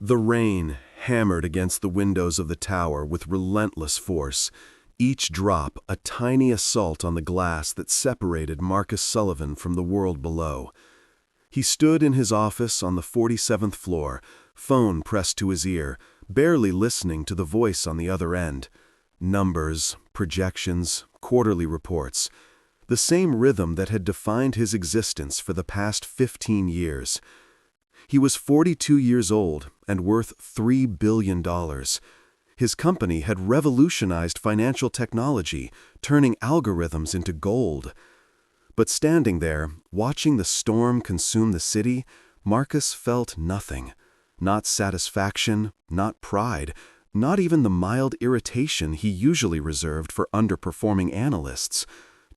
The rain hammered against the windows of the tower with relentless force, each drop a tiny assault on the glass that separated Marcus Sullivan from the world below. He stood in his office on the 47th floor, phone pressed to his ear, barely listening to the voice on the other end. Numbers, projections, quarterly reports. The same rhythm that had defined his existence for the past 15 years. He was 42 years old and worth $3 billion. His company had revolutionized financial technology, turning algorithms into gold. But standing there, watching the storm consume the city, Marcus felt nothing. Not satisfaction, not pride, not even the mild irritation he usually reserved for underperforming analysts.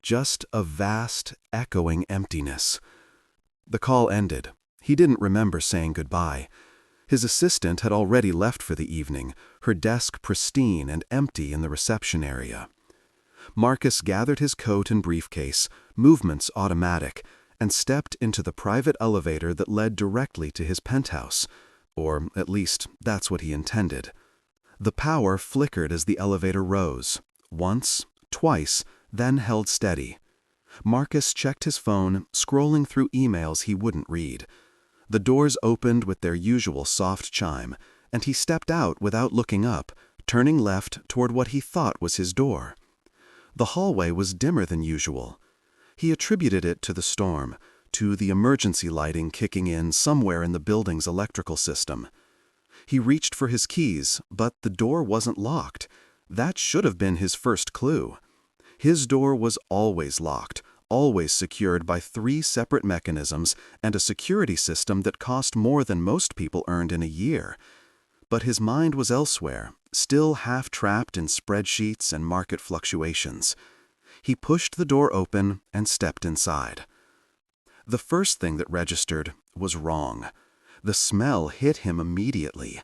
Just a vast, echoing emptiness. The call ended. He didn't remember saying goodbye. His assistant had already left for the evening, her desk pristine and empty in the reception area. Marcus gathered his coat and briefcase, movements automatic, and stepped into the private elevator that led directly to his penthouse. Or, at least, that's what he intended. The power flickered as the elevator rose. Once, twice, then held steady. Marcus checked his phone, scrolling through emails he wouldn't read. The doors opened with their usual soft chime, and he stepped out without looking up, turning left toward what he thought was his door. The hallway was dimmer than usual. He attributed it to the storm, to the emergency lighting kicking in somewhere in the building's electrical system. He reached for his keys, but the door wasn't locked. That should have been his first clue. His door was always locked, always secured by 3 separate mechanisms and a security system that cost more than most people earned in a year. But his mind was elsewhere, still half-trapped in spreadsheets and market fluctuations. He pushed the door open and stepped inside. The first thing that registered was wrong. The smell hit him immediately.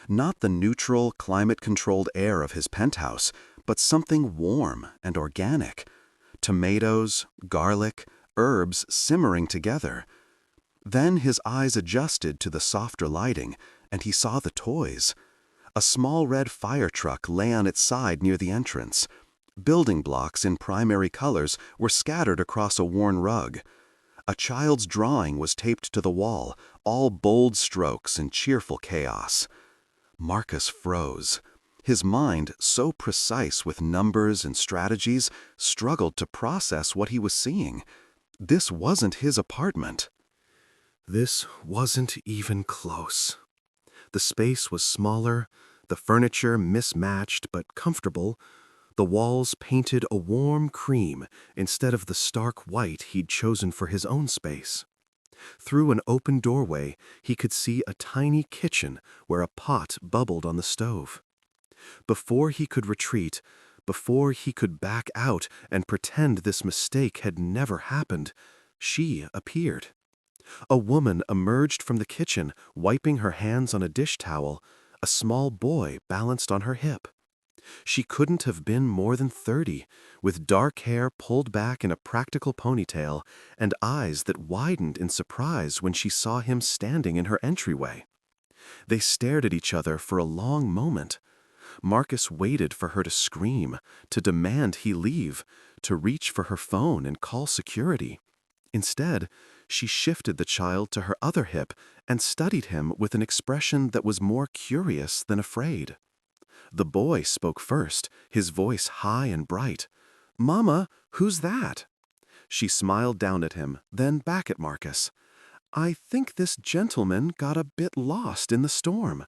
Not the neutral, climate-controlled air of his penthouse, but something warm and organic. Tomatoes, garlic, herbs simmering together. Then his eyes adjusted to the softer lighting, and he saw the toys. A small red fire truck lay on its side near the entrance. Building blocks in primary colors were scattered across a worn rug. A child's drawing was taped to the wall, all bold strokes and cheerful chaos. Marcus froze. His mind, so precise with numbers and strategies, struggled to process what he was seeing. This wasn't his apartment. This wasn't even close. The space was smaller, the furniture mismatched but comfortable, the walls painted a warm cream instead of the stark white he'd chosen for his own space. Through an open doorway, he could see a tiny kitchen where a pot bubbled on the stove. Before he could retreat, before he could back out and pretend this mistake had never happened, she appeared. A woman emerged from the kitchen, wiping her hands on a dish towel, a small boy balanced on her hip. She couldn't have been more than 30, with dark hair pulled back in a practical ponytail and eyes that widened in surprise when she saw him standing in her entryway. They stared at each other for a long moment. Marcus waited for her to scream, to demand he leave, to reach for her phone and call security. Instead, she shifted the child to her other hip and studied him with an expression that was more curious than afraid. The boy spoke first, his voice high and bright. "Mama, who's that?" She smiled down at him, then back at Marcus. "I think this gentleman got a bit lost in the storm."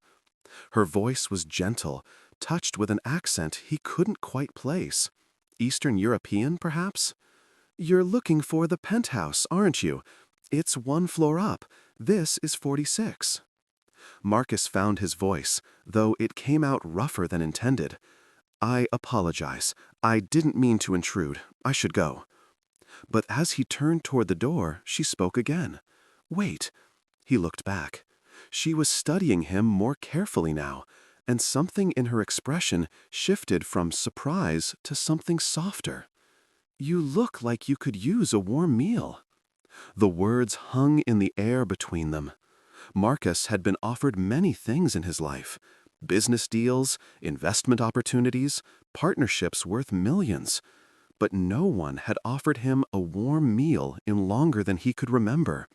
Her voice was gentle, touched with an accent he couldn't quite place. Eastern European, perhaps? "You're looking for the penthouse, aren't you? It's 1 floor up. This is 46. Marcus found his voice, though it came out rougher than intended. "I apologize. I didn't mean to intrude. I should go." But as he turned toward the door, she spoke again. "Wait." He looked back. She was studying him more carefully now, and something in her expression shifted from surprise to something softer. "You look like you could use a warm meal." The words hung in the air between them. Marcus had been offered many things in his life: business deals, investment opportunities, partnerships worth millions. But no one had offered him a warm meal in longer than he could remember.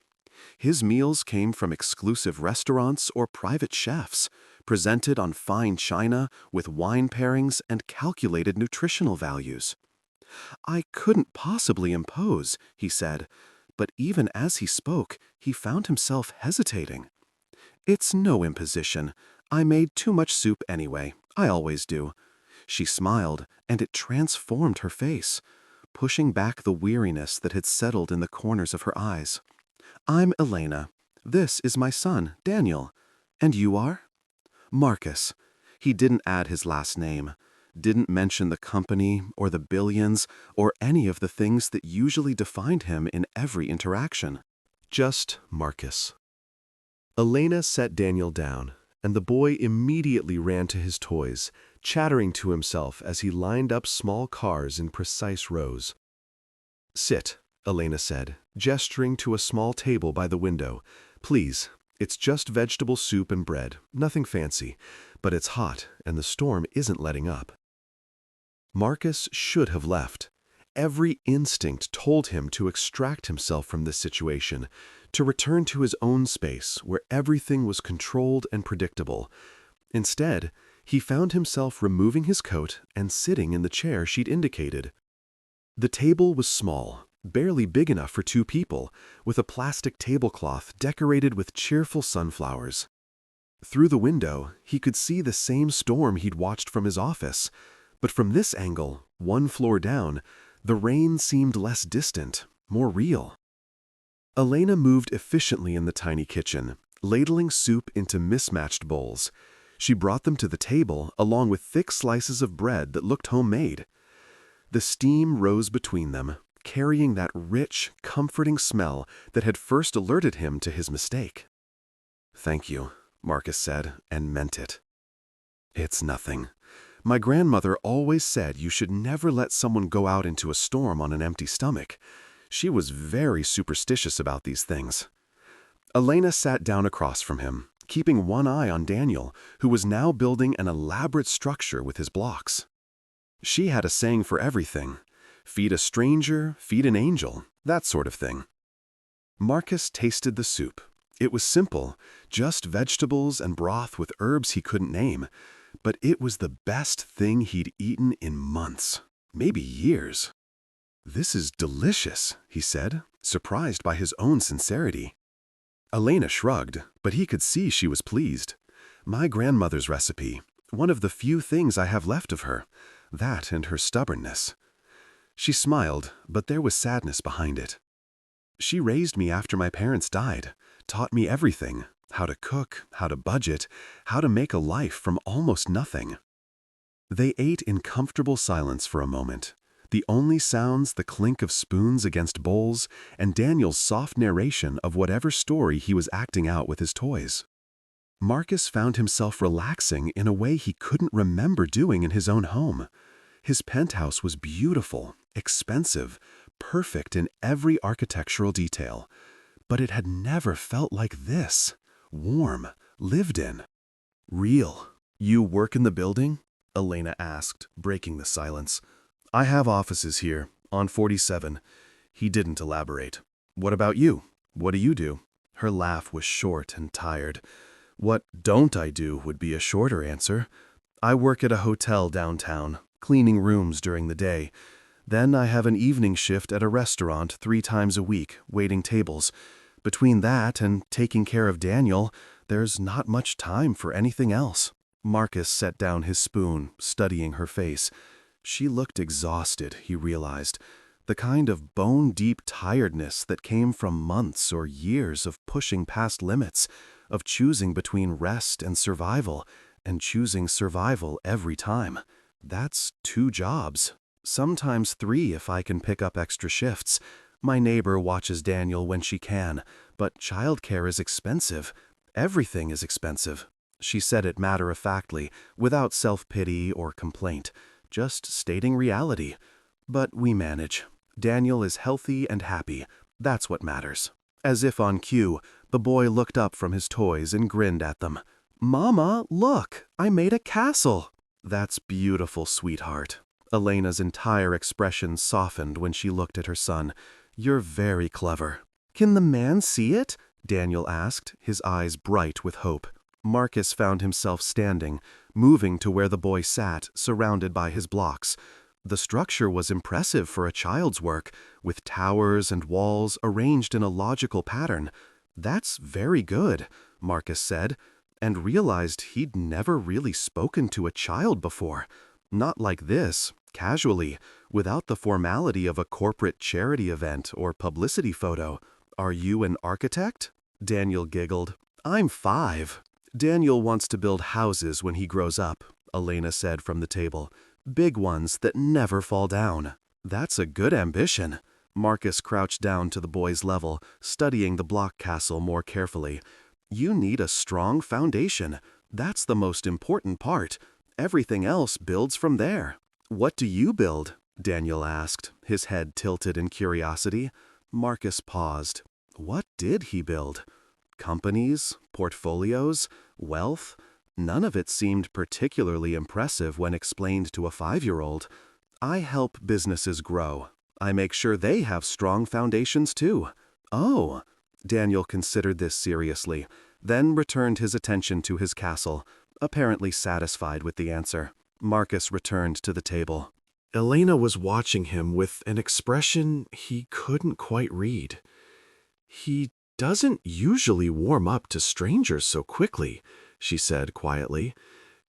His meals came from exclusive restaurants or private chefs, presented on fine china with wine pairings and calculated nutritional values. "I couldn't possibly impose," he said, but even as he spoke, he found himself hesitating. "It's no imposition. I made too much soup anyway. I always do." She smiled, and it transformed her face, pushing back the weariness that had settled in the corners of her eyes. "I'm Elena. This is my son, Daniel. And you are?" "Marcus." He didn't add his last name, didn't mention the company or the billions or any of the things that usually defined him in every interaction. Just Marcus. Elena set Daniel down, and the boy immediately ran to his toys, chattering to himself as he lined up small cars in precise rows. "Sit," Elena said, gesturing to a small table by the window. "Please, it's just vegetable soup and bread, nothing fancy, but it's hot and the storm isn't letting up." Marcus should have left. Every instinct told him to extract himself from this situation, to return to his own space where everything was controlled and predictable. Instead, he found himself removing his coat and sitting in the chair she'd indicated. The table was small, barely big enough for two people, with a plastic tablecloth decorated with cheerful sunflowers. Through the window, he could see the same storm he'd watched from his office, but from this angle, one floor down, the rain seemed less distant, more real. Elena moved efficiently in the tiny kitchen, ladling soup into mismatched bowls. She brought them to the table along with thick slices of bread that looked homemade. The steam rose between them, carrying that rich, comforting smell that had first alerted him to his mistake. "Thank you," Marcus said, and meant it. "It's nothing. My grandmother always said you should never let someone go out into a storm on an empty stomach. She was very superstitious about these things." Elena sat down across from him, keeping one eye on Daniel, who was now building an elaborate structure with his blocks. She had a saying for everything: feed a stranger, feed an angel, that sort of thing. Marcus tasted the soup. It was simple, just vegetables and broth with herbs he couldn't name, but it was the best thing he'd eaten in months, maybe years. "This is delicious," he said, surprised by his own sincerity. Elena shrugged, but he could see she was pleased. "My grandmother's recipe, one of the few things I have left of her, that and her stubbornness." She smiled, but there was sadness behind it. "She raised me after my parents died, taught me everything: how to cook, how to budget, how to make a life from almost nothing." They ate in comfortable silence for a moment, the only sounds the clink of spoons against bowls and Daniel's soft narration of whatever story he was acting out with his toys. Marcus found himself relaxing in a way he couldn't remember doing in his own home. His penthouse was beautiful, expensive, perfect in every architectural detail, but it had never felt like this: warm, lived in, real. "You work in the building?" Elena asked, breaking the silence. "I have offices here, on 47. He didn't elaborate. "What about you? What do you do?" Her laugh was short and tired. "What don't I do would be a shorter answer. I work at a hotel downtown, cleaning rooms during the day. Then I have an evening shift at a restaurant 3 times a week, waiting tables. Between that and taking care of Daniel, there's not much time for anything else." Marcus set down his spoon, studying her face. She looked exhausted, he realized, the kind of bone-deep tiredness that came from months or years of pushing past limits, of choosing between rest and survival, and choosing survival every time. That's 2 jobs, sometimes 3 if I can pick up extra shifts. My neighbor watches Daniel when she can, but childcare is expensive. Everything is expensive. She said it matter-of-factly, without self-pity or complaint, just stating reality. But we manage. Daniel is healthy and happy. That's what matters. As if on cue, The boy looked up from his toys and grinned at them. "Mama, look, I made a castle." "That's beautiful, sweetheart." Elena's entire expression softened when she looked at her son. "You're very clever." "Can the man see it?" Daniel asked, his eyes bright with hope. Marcus found himself standing, moving to where the boy sat, surrounded by his blocks. The structure was impressive for a child's work, with towers and walls arranged in a logical pattern. "That's very good," Marcus said, and realized he'd never really spoken to a child before. Not like this, casually, without the formality of a corporate charity event or publicity photo. "Are you an architect?" Daniel giggled. "I'm 5. Daniel wants to build houses when he grows up," Elena said from the table. "Big ones that never fall down." "That's a good ambition." Marcus crouched down to the boy's level, studying the block castle more carefully. "You need a strong foundation. That's the most important part. Everything else builds from there." "What do you build?" Daniel asked, his head tilted in curiosity. Marcus paused. What did he build? Companies? Portfolios? Wealth? None of it seemed particularly impressive when explained to a 5-year-old. "I help businesses grow. I make sure they have strong foundations too." "Oh." Daniel considered this seriously, then returned his attention to his castle, apparently satisfied with the answer. Marcus returned to the table. Elena was watching him with an expression he couldn't quite read. "He doesn't usually warm up to strangers so quickly," she said quietly.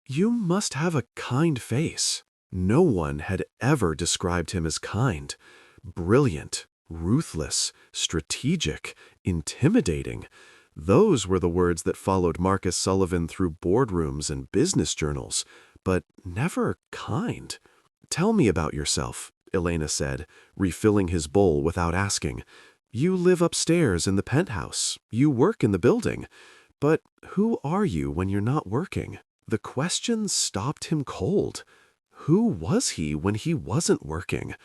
"You must have a kind face." No one had ever described him as kind. Brilliant, ruthless, strategic, intimidating. Those were the words that followed Marcus Sullivan through boardrooms and business journals, but never kind. "Tell me about yourself," Elena said, refilling his bowl without asking. "You live upstairs in the penthouse. You work in the building. But who are you when you're not working?" The question stopped him cold. Who was he when he wasn't working?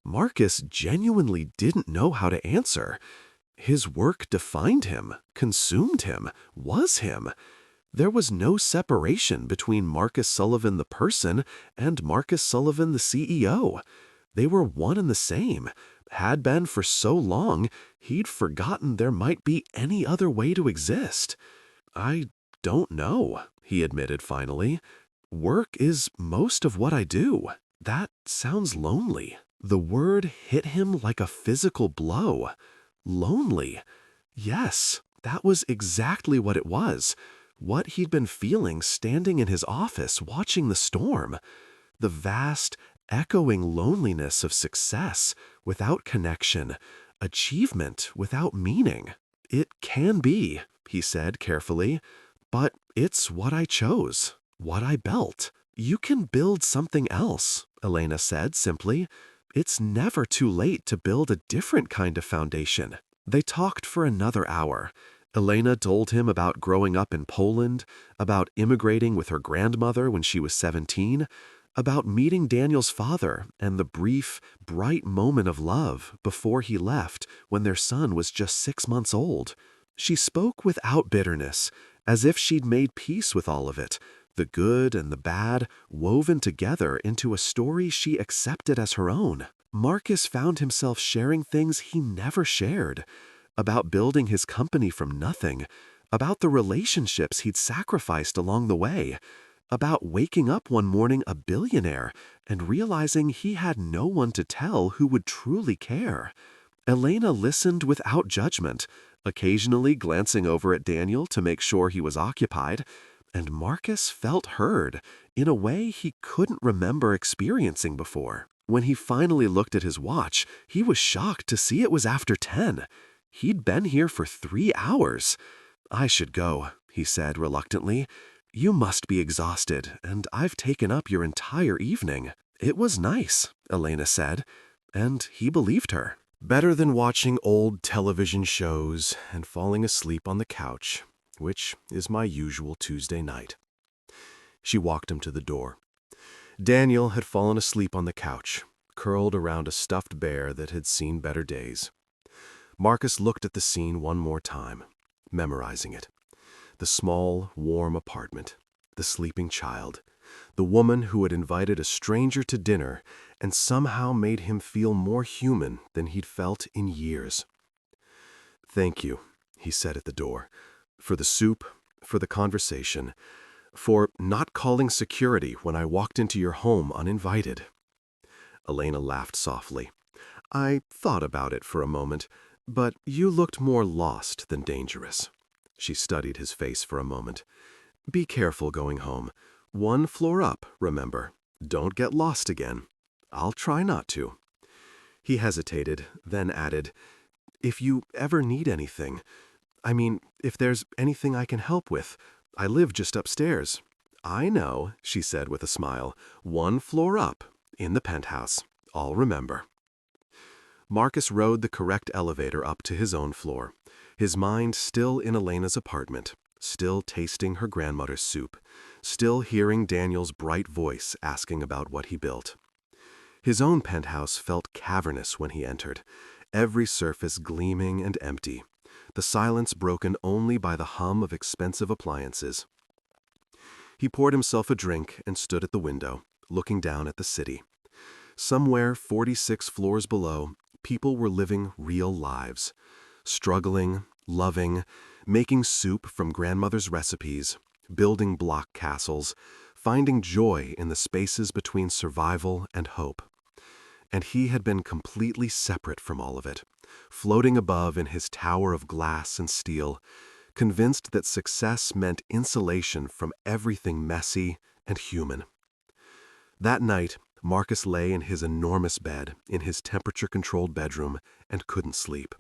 Marcus genuinely didn't know how to answer. His work defined him, consumed him, was him. There was no separation between Marcus Sullivan the person and Marcus Sullivan the CEO. They were one and the same. Had been for so long, he'd forgotten there might be any other way to exist. "I don't know," he admitted finally. "Work is most of what I do." That sounds lonely. The word hit him like a physical blow. Lonely. Yes, that was exactly what it was. What he'd been feeling standing in his office watching the storm. The vast, echoing loneliness of success without connection, achievement without meaning. "It can be," he said carefully, "but it's what I chose, what I built." "You can build something else," Elena said simply. "It's never too late to build a different kind of foundation." They talked for another hour. Elena told him about growing up in Poland, about immigrating with her grandmother when she was 17, about meeting Daniel's father and the brief, bright moment of love before he left when their son was just 6 months old. She spoke without bitterness, as if she'd made peace with all of it, the good and the bad woven together into a story she accepted as her own. Marcus found himself sharing things he never shared, about building his company from nothing, about the relationships he'd sacrificed along the way, about waking up one morning a billionaire and realizing he had no one to tell who would truly care. Elena listened without judgment, occasionally glancing over at Daniel to make sure he was occupied, and Marcus felt heard in a way he couldn't remember experiencing before. When he finally looked at his watch, he was shocked to see it was after 10. He'd been here for 3 hours. "I should go," he said reluctantly. "You must be exhausted, and I've taken up your entire evening." "It was nice," Elena said, and he believed her. "Better than watching old television shows and falling asleep on the couch, which is my usual Tuesday night." She walked him to the door. Daniel had fallen asleep on the couch, curled around a stuffed bear that had seen better days. Marcus looked at the scene one more time. memorizing it. The small, warm apartment, the sleeping child, the woman who had invited a stranger to dinner and somehow made him feel more human than he'd felt in years. "Thank you," he said at the door, "for the soup, for the conversation, for not calling security when I walked into your home uninvited." Elena laughed softly. "I thought about it for a moment, but you looked more lost than dangerous." She studied his face for a moment. "Be careful going home. 1 floor up, remember. Don't get lost again. I'll try not to." He hesitated, then added, "If you ever need anything, if there's anything I can help with, I live just upstairs." "I know," she said with a smile. 1 floor up, in the penthouse. I'll remember." Marcus rode the correct elevator up to his own floor, his mind still in Elena's apartment, still tasting her grandmother's soup, still hearing Daniel's bright voice asking about what he built. His own penthouse felt cavernous when he entered, every surface gleaming and empty, the silence broken only by the hum of expensive appliances. He poured himself a drink and stood at the window, looking down at the city. Somewhere 46 floors below, people were living real lives, struggling, loving, making soup from grandmother's recipes, building block castles, finding joy in the spaces between survival and hope. And he had been completely separate from all of it, floating above in his tower of glass and steel, convinced that success meant insulation from everything messy and human. That night, Marcus lay in his enormous bed, in his temperature-controlled bedroom, and couldn't sleep.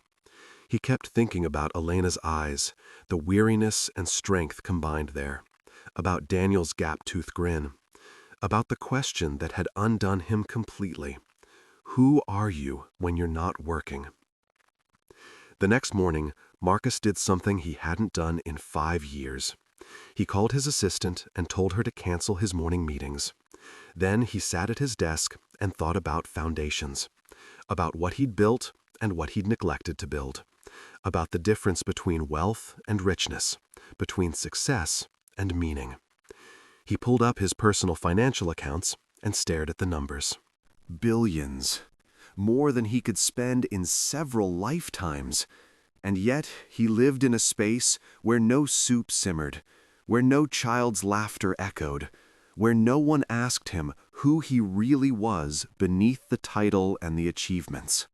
He kept thinking about Elena's eyes, the weariness and strength combined there, about Daniel's gap-toothed grin, about the question that had undone him completely. Who are you when you're not working? The next morning, Marcus did something he hadn't done in 5 years. He called his assistant and told her to cancel his morning meetings. Then he sat at his desk and thought about foundations, about what he'd built and what he'd neglected to build, about the difference between wealth and richness, between success and meaning. He pulled up his personal financial accounts and stared at the numbers. Billions. More than he could spend in several lifetimes. And yet he lived in a space where no soup simmered, where no child's laughter echoed, where no one asked him who he really was beneath the title and the achievements.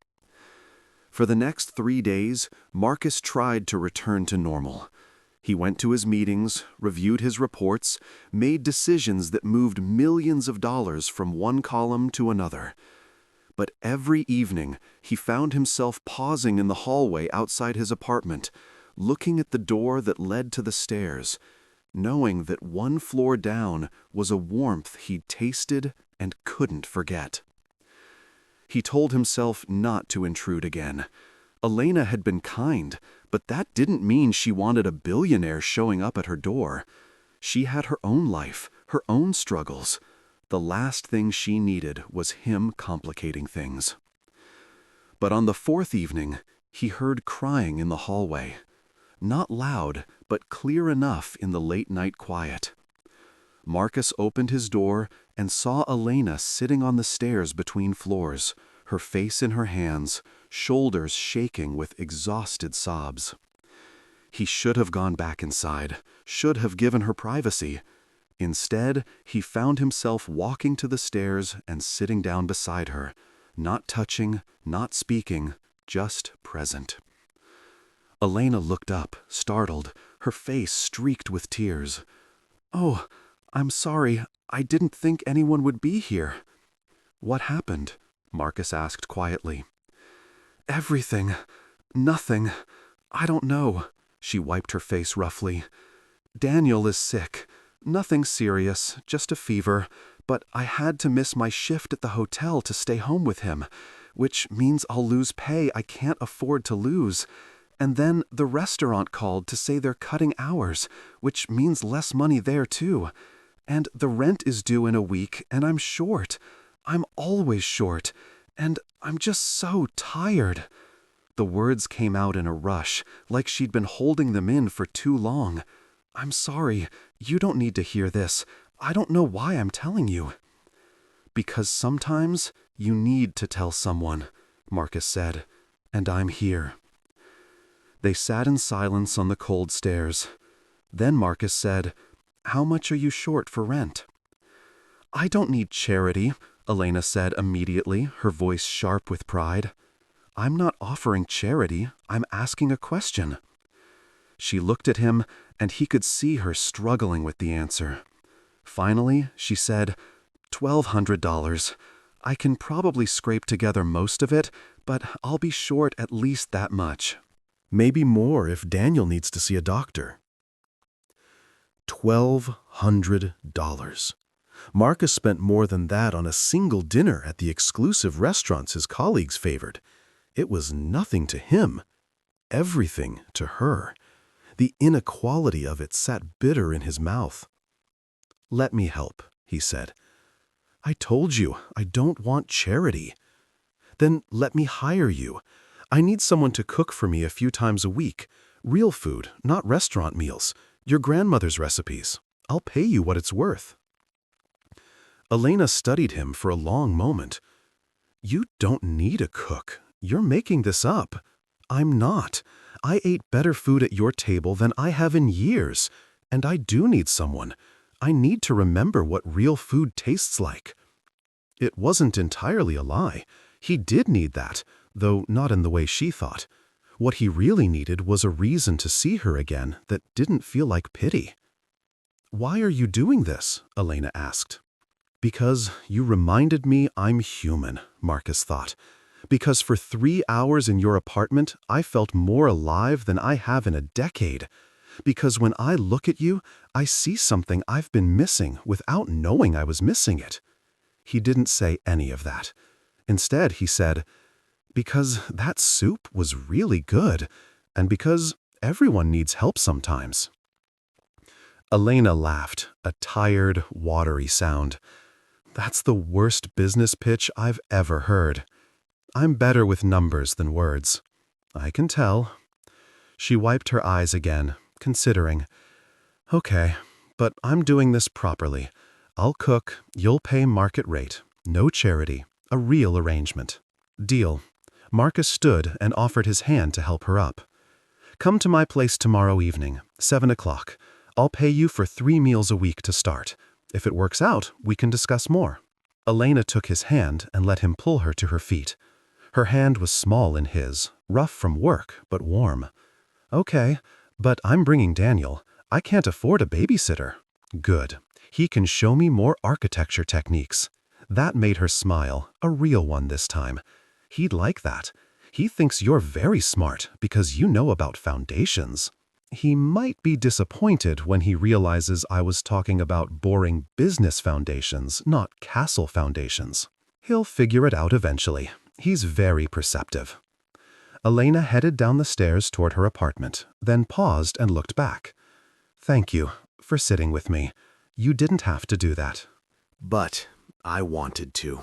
For the next 3 days, Marcus tried to return to normal. He went to his meetings, reviewed his reports, made decisions that moved millions of dollars from one column to another. But every evening, he found himself pausing in the hallway outside his apartment, looking at the door that led to the stairs, knowing that 1 floor down was a warmth he'd tasted and couldn't forget. He told himself not to intrude again. Elena had been kind, but that didn't mean she wanted a billionaire showing up at her door. She had her own life, her own struggles. The last thing she needed was him complicating things. But on the 4th evening, he heard crying in the hallway. Not loud, but clear enough in the late-night quiet. Marcus opened his door and saw Elena sitting on the stairs between floors, her face in her hands, shoulders shaking with exhausted sobs. He should have gone back inside, should have given her privacy. Instead, he found himself walking to the stairs and sitting down beside her, not touching, not speaking, just present. Elena looked up, startled, her face streaked with tears. "Oh, I'm sorry. I didn't think anyone would be here." "What happened?" Marcus asked quietly. "Everything. Nothing. I don't know." She wiped her face roughly. "Daniel is sick. Nothing serious, just a fever, but I had to miss my shift at the hotel to stay home with him, which means I'll lose pay I can't afford to lose. And then the restaurant called to say they're cutting hours, which means less money there too. And the rent is due in a week, and I'm short. I'm always short, and I'm just so tired." The words came out in a rush, like she'd been holding them in for too long. "I'm sorry. You don't need to hear this. I don't know why I'm telling you." "Because sometimes you need to tell someone," Marcus said, "and I'm here." They sat in silence on the cold stairs. Then Marcus said, "How much are you short for rent?" "I don't need charity," Elena said immediately, her voice sharp with pride. "I'm not offering charity. I'm asking a question." She looked at him, and he could see her struggling with the answer. Finally, she said, $1,200. I can probably scrape together most of it, but I'll be short at least that much. Maybe more if Daniel needs to see a doctor." $1,200. Marcus spent more than that on a single dinner at the exclusive restaurants his colleagues favored. It was nothing to him, everything to her. The inequality of it sat bitter in his mouth. "Let me help," he said. "I told you, I don't want charity." "Then let me hire you. I need someone to cook for me a few times a week. Real food, not restaurant meals. Your grandmother's recipes. I'll pay you what it's worth." Elena studied him for a long moment. "You don't need a cook. You're making this up." "I'm not. I ate better food at your table than I have in years. And I do need someone. I need to remember what real food tastes like." It wasn't entirely a lie. He did need that, though not in the way she thought. What he really needed was a reason to see her again that didn't feel like pity. "Why are you doing this?" Elena asked. "Because you reminded me I'm human," Marcus thought. "Because for 3 hours in your apartment, I felt more alive than I have in a decade. Because when I look at you, I see something I've been missing without knowing I was missing it." He didn't say any of that. Instead, he said, "Because that soup was really good, and because everyone needs help sometimes." Elena laughed, a tired, watery sound. "That's the worst business pitch I've ever heard. I'm better with numbers than words." "I can tell." She wiped her eyes again, considering. "Okay, but I'm doing this properly. I'll cook, you'll pay market rate. No charity. A real arrangement." "Deal." Marcus stood and offered his hand to help her up. "Come to my place tomorrow evening, 7 o'clock. I'll pay you for 3 meals a week to start. If it works out, we can discuss more." Elena took his hand and let him pull her to her feet. Her hand was small in his, rough from work, but warm. "Okay, but I'm bringing Daniel. I can't afford a babysitter." "Good. He can show me more architecture techniques." That made her smile, a real one this time. "He'd like that. He thinks you're very smart because you know about foundations." He might be disappointed when he realizes I was talking about boring business foundations, not castle foundations. He'll figure it out eventually. He's very perceptive. Elena headed down the stairs toward her apartment, then paused and looked back. "Thank you for sitting with me. You didn't have to do that." "But I wanted to."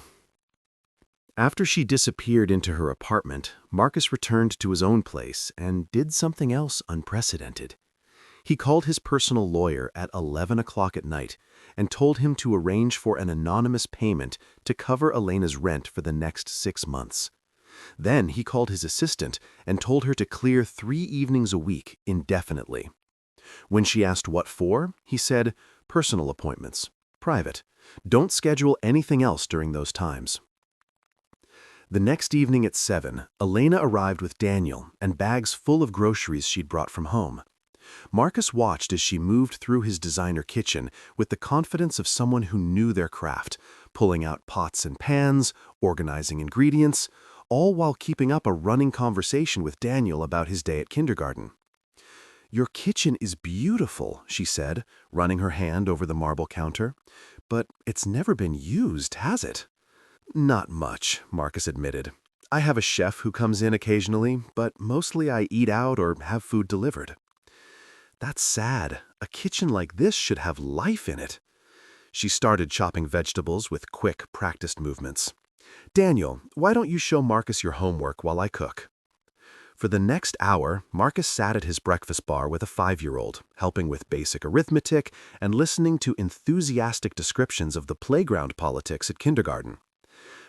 After she disappeared into her apartment, Marcus returned to his own place and did something else unprecedented. He called his personal lawyer at 11 o'clock at night and told him to arrange for an anonymous payment to cover Elena's rent for the next 6 months. Then he called his assistant and told her to clear 3 evenings a week indefinitely. When she asked what for, he said, "Personal appointments. Private. Don't schedule anything else during those times." The next evening at 7, Elena arrived with Daniel and bags full of groceries she'd brought from home. Marcus watched as she moved through his designer kitchen with the confidence of someone who knew their craft, pulling out pots and pans, organizing ingredients, all while keeping up a running conversation with Daniel about his day at kindergarten. "Your kitchen is beautiful," she said, running her hand over the marble counter. "But it's never been used, has it?" "Not much," Marcus admitted. "I have a chef who comes in occasionally, but mostly I eat out or have food delivered." "That's sad. A kitchen like this should have life in it." She started chopping vegetables with quick, practiced movements. "Daniel, why don't you show Marcus your homework while I cook?" For the next hour, Marcus sat at his breakfast bar with a 5-year-old, helping with basic arithmetic and listening to enthusiastic descriptions of the playground politics at kindergarten.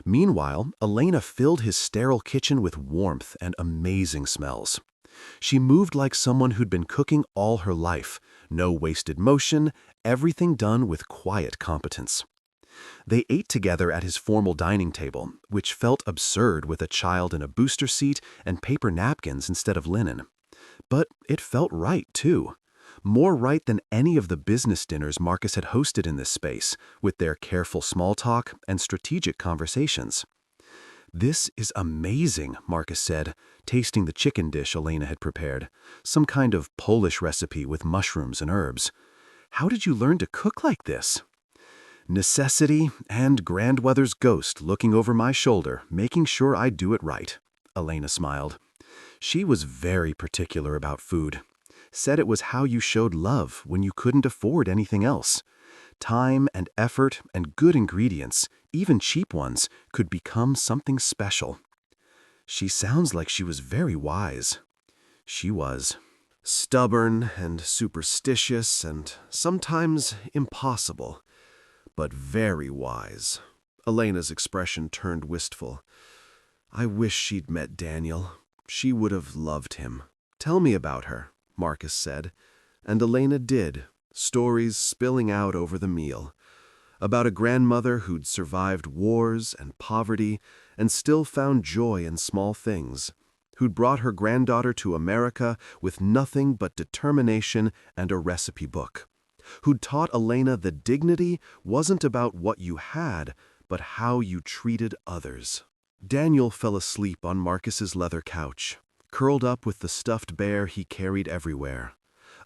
Meanwhile, Elena filled his sterile kitchen with warmth and amazing smells. She moved like someone who'd been cooking all her life. No wasted motion, everything done with quiet competence. They ate together at his formal dining table, which felt absurd with a child in a booster seat and paper napkins instead of linen. But it felt right, too. More right than any of the business dinners Marcus had hosted in this space, with their careful small talk and strategic conversations. "This is amazing," Marcus said, tasting the chicken dish Elena had prepared, some kind of Polish recipe with mushrooms and herbs. "How did you learn to cook like this?" "Necessity and grandmother's ghost looking over my shoulder, making sure I do it right," Elena smiled. She was very particular about food. Said it was how you showed love when you couldn't afford anything else. Time and effort and good ingredients, even cheap ones, could become something special. She sounds like she was very wise. She was. Stubborn and superstitious and sometimes impossible, but very wise. Elena's expression turned wistful. "I wish she'd met Daniel. She would have loved him." "Tell me about her," Marcus said, and Elena did, stories spilling out over the meal. About a grandmother who'd survived wars and poverty and still found joy in small things, who'd brought her granddaughter to America with nothing but determination and a recipe book, who'd taught Elena that dignity wasn't about what you had, but how you treated others. Daniel fell asleep on Marcus's leather couch, curled up with the stuffed bear he carried everywhere.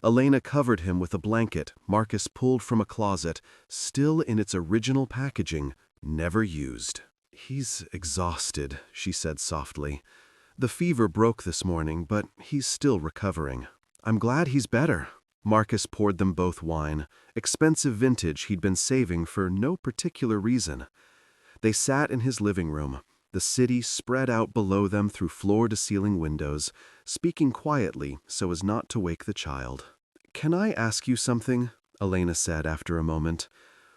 Elena covered him with a blanket Marcus pulled from a closet, still in its original packaging, never used. "He's exhausted," she said softly. "The fever broke this morning, but he's still recovering. I'm glad he's better." Marcus poured them both wine, expensive vintage he'd been saving for no particular reason. They sat in his living room, the city spread out below them through floor-to-ceiling windows, speaking quietly so as not to wake the child. "Can I ask you something?" Elena said after a moment.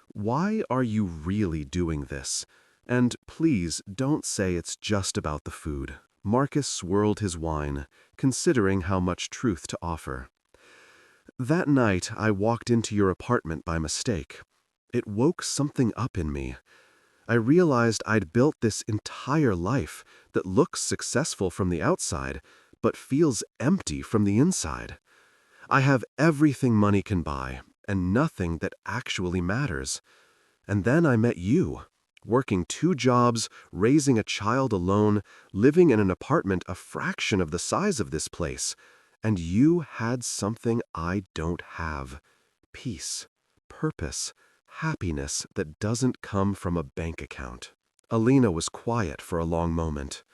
"Why are you really doing this? And please don't say it's just about the food." Marcus swirled his wine, considering how much truth to offer. "That night I walked into your apartment by mistake. It woke something up in me. I realized I'd built this entire life that looks successful from the outside, but feels empty from the inside. I have everything money can buy, and nothing that actually matters. And then I met you, working 2 jobs, raising a child alone, living in an apartment a fraction of the size of this place. And you had something I don't have. Peace, purpose, happiness that doesn't come from a bank account." Elena was quiet for a long moment.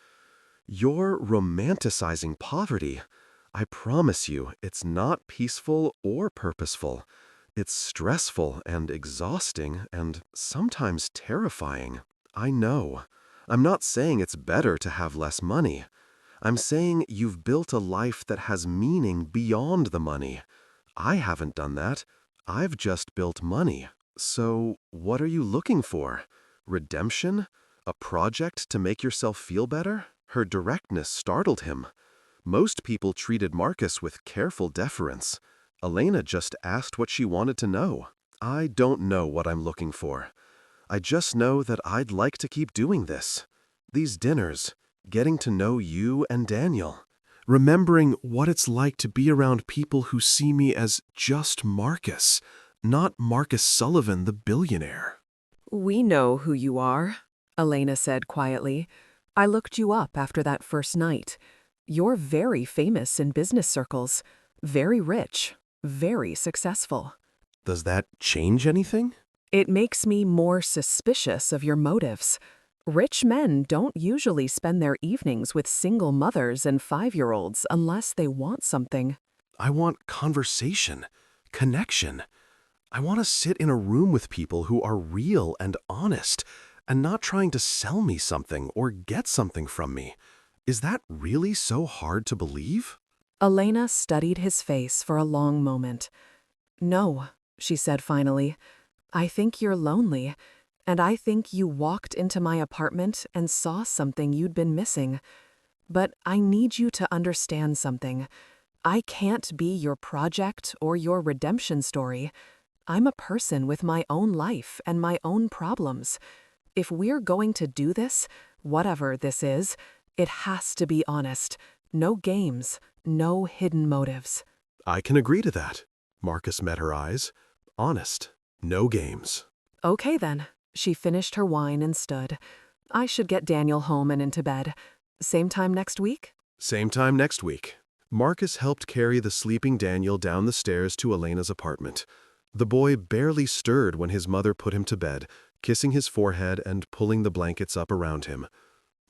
"You're romanticizing poverty. I promise you, it's not peaceful or purposeful. It's stressful and exhausting and sometimes terrifying. I know. I'm not saying it's better to have less money. I'm saying you've built a life that has meaning beyond the money. I haven't done that. I've just built money. So what are you looking for? Redemption? A project to make yourself feel better?" Her directness startled him. Most people treated Marcus with careful deference. Elena just asked what she wanted to know. "I don't know what I'm looking for. I just know that I'd like to keep doing this. These dinners, getting to know you and Daniel. Remembering what it's like to be around people who see me as just Marcus, not Marcus Sullivan, the billionaire." "We know who you are," Elena said quietly. "I looked you up after that first night. You're very famous in business circles, very rich, very successful." "Does that change anything?" "It makes me more suspicious of your motives. Rich men don't usually spend their evenings with single mothers and 5-year-olds unless they want something." "I want conversation, connection. I want to sit in a room with people who are real and honest, and not trying to sell me something or get something from me. Is that really so hard to believe? Elena studied his face for a long moment. No, she said finally. I think you're lonely, and I think you walked into my apartment and saw something you'd been missing. But I need you to understand something. I can't be your project or your redemption story. I'm a person with my own life and my own problems. If we're going to do this, whatever this is, it has to be honest. No games, no hidden motives. I can agree to that. Marcus met her eyes. Honest. No games. Okay then. She finished her wine and stood. I should get Daniel home and into bed. Same time next week? Same time next week. Marcus helped carry the sleeping Daniel down the stairs to Elena's apartment. The boy barely stirred when his mother put him to bed, kissing his forehead and pulling the blankets up around him.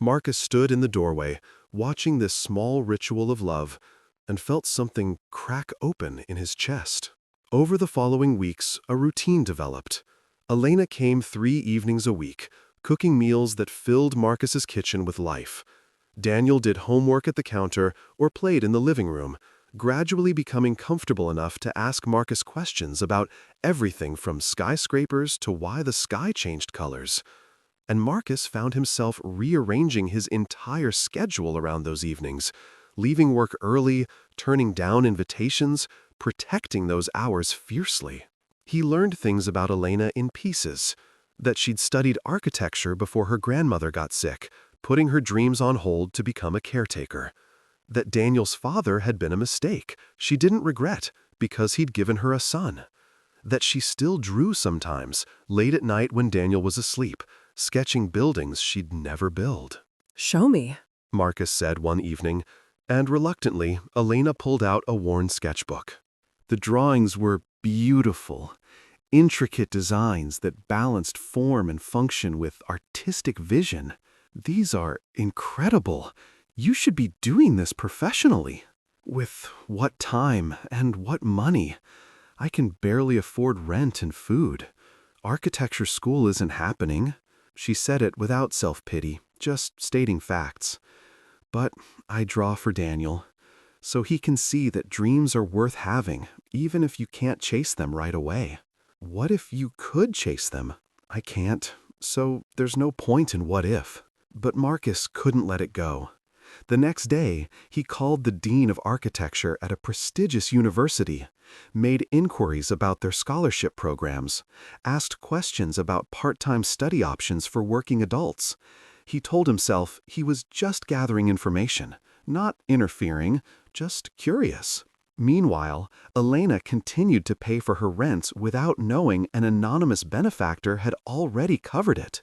Marcus stood in the doorway, watching this small ritual of love, and felt something crack open in his chest. Over the following weeks, a routine developed. Elena came 3 evenings a week, cooking meals that filled Marcus's kitchen with life. Daniel did homework at the counter or played in the living room, gradually becoming comfortable enough to ask Marcus questions about everything from skyscrapers to why the sky changed colors. And Marcus found himself rearranging his entire schedule around those evenings, leaving work early, turning down invitations, protecting those hours fiercely. He learned things about Elena in pieces, that she'd studied architecture before her grandmother got sick, putting her dreams on hold to become a caretaker. That Daniel's father had been a mistake she didn't regret because he'd given her a son. That she still drew sometimes, late at night when Daniel was asleep, sketching buildings she'd never build. Show me, Marcus said one evening, and reluctantly, Elena pulled out a worn sketchbook. The drawings were beautiful, intricate designs that balanced form and function with artistic vision. These are incredible. You should be doing this professionally. With what time and what money? I can barely afford rent and food. Architecture school isn't happening. She said it without self-pity, just stating facts. But I draw for Daniel, so he can see that dreams are worth having, even if you can't chase them right away. What if you could chase them? I can't, so there's no point in what if. But Marcus couldn't let it go. The next day, he called the dean of architecture at a prestigious university, made inquiries about their scholarship programs, asked questions about part-time study options for working adults. He told himself he was just gathering information, not interfering, just curious. Meanwhile, Elena continued to pay for her rent without knowing an anonymous benefactor had already covered it.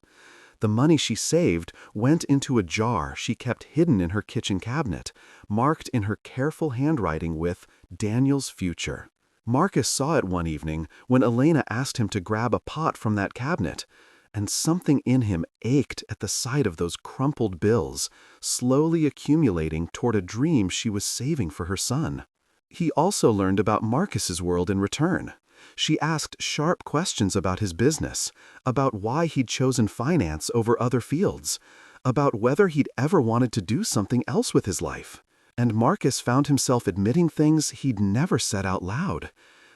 The money she saved went into a jar she kept hidden in her kitchen cabinet, marked in her careful handwriting with Daniel's future. Marcus saw it one evening when Elena asked him to grab a pot from that cabinet, and something in him ached at the sight of those crumpled bills, slowly accumulating toward a dream she was saving for her son. He also learned about Marcus's world in return. She asked sharp questions about his business, about why he'd chosen finance over other fields, about whether he'd ever wanted to do something else with his life. And Marcus found himself admitting things he'd never said out loud,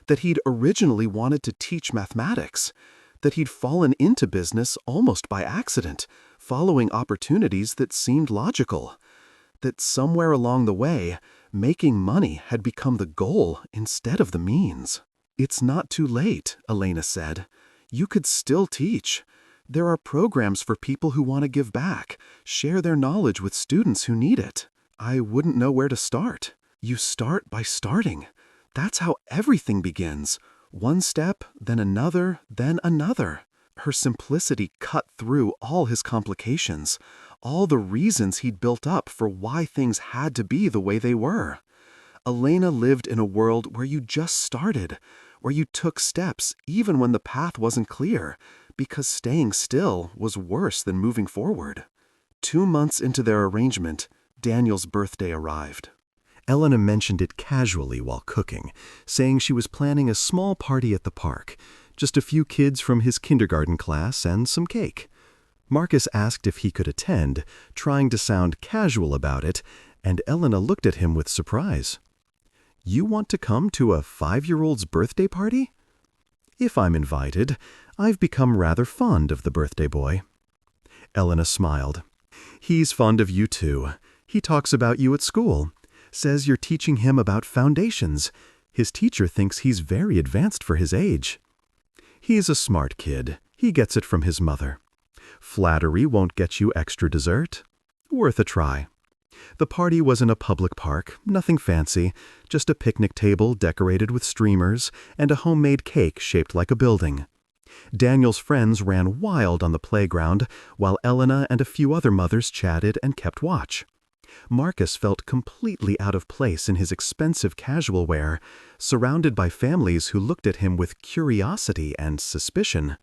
that he'd originally wanted to teach mathematics, that he'd fallen into business almost by accident, following opportunities that seemed logical, that somewhere along the way, making money had become the goal instead of the means. It's not too late, Elena said. You could still teach. There are programs for people who want to give back, share their knowledge with students who need it. I wouldn't know where to start. You start by starting. That's how everything begins. One step, then another, then another. Her simplicity cut through all his complications, all the reasons he'd built up for why things had to be the way they were. Elena lived in a world where you just started, where you took steps even when the path wasn't clear, because staying still was worse than moving forward. 2 months into their arrangement, Daniel's birthday arrived. Elena mentioned it casually while cooking, saying she was planning a small party at the park, just a few kids from his kindergarten class and some cake. Marcus asked if he could attend, trying to sound casual about it, and Elena looked at him with surprise. "You want to come to a 5-year-old's birthday party?" "If I'm invited. I've become rather fond of the birthday boy." Elena smiled. "He's fond of you too. He talks about you at school. Says you're teaching him about foundations. His teacher thinks he's very advanced for his age." "He's a smart kid. He gets it from his mother. Flattery won't get you extra dessert. Worth a try." The party was in a public park, nothing fancy, just a picnic table decorated with streamers and a homemade cake shaped like a building. Daniel's friends ran wild on the playground, while Elena and a few other mothers chatted and kept watch. Marcus felt completely out of place in his expensive casual wear, surrounded by families who looked at him with curiosity and suspicion.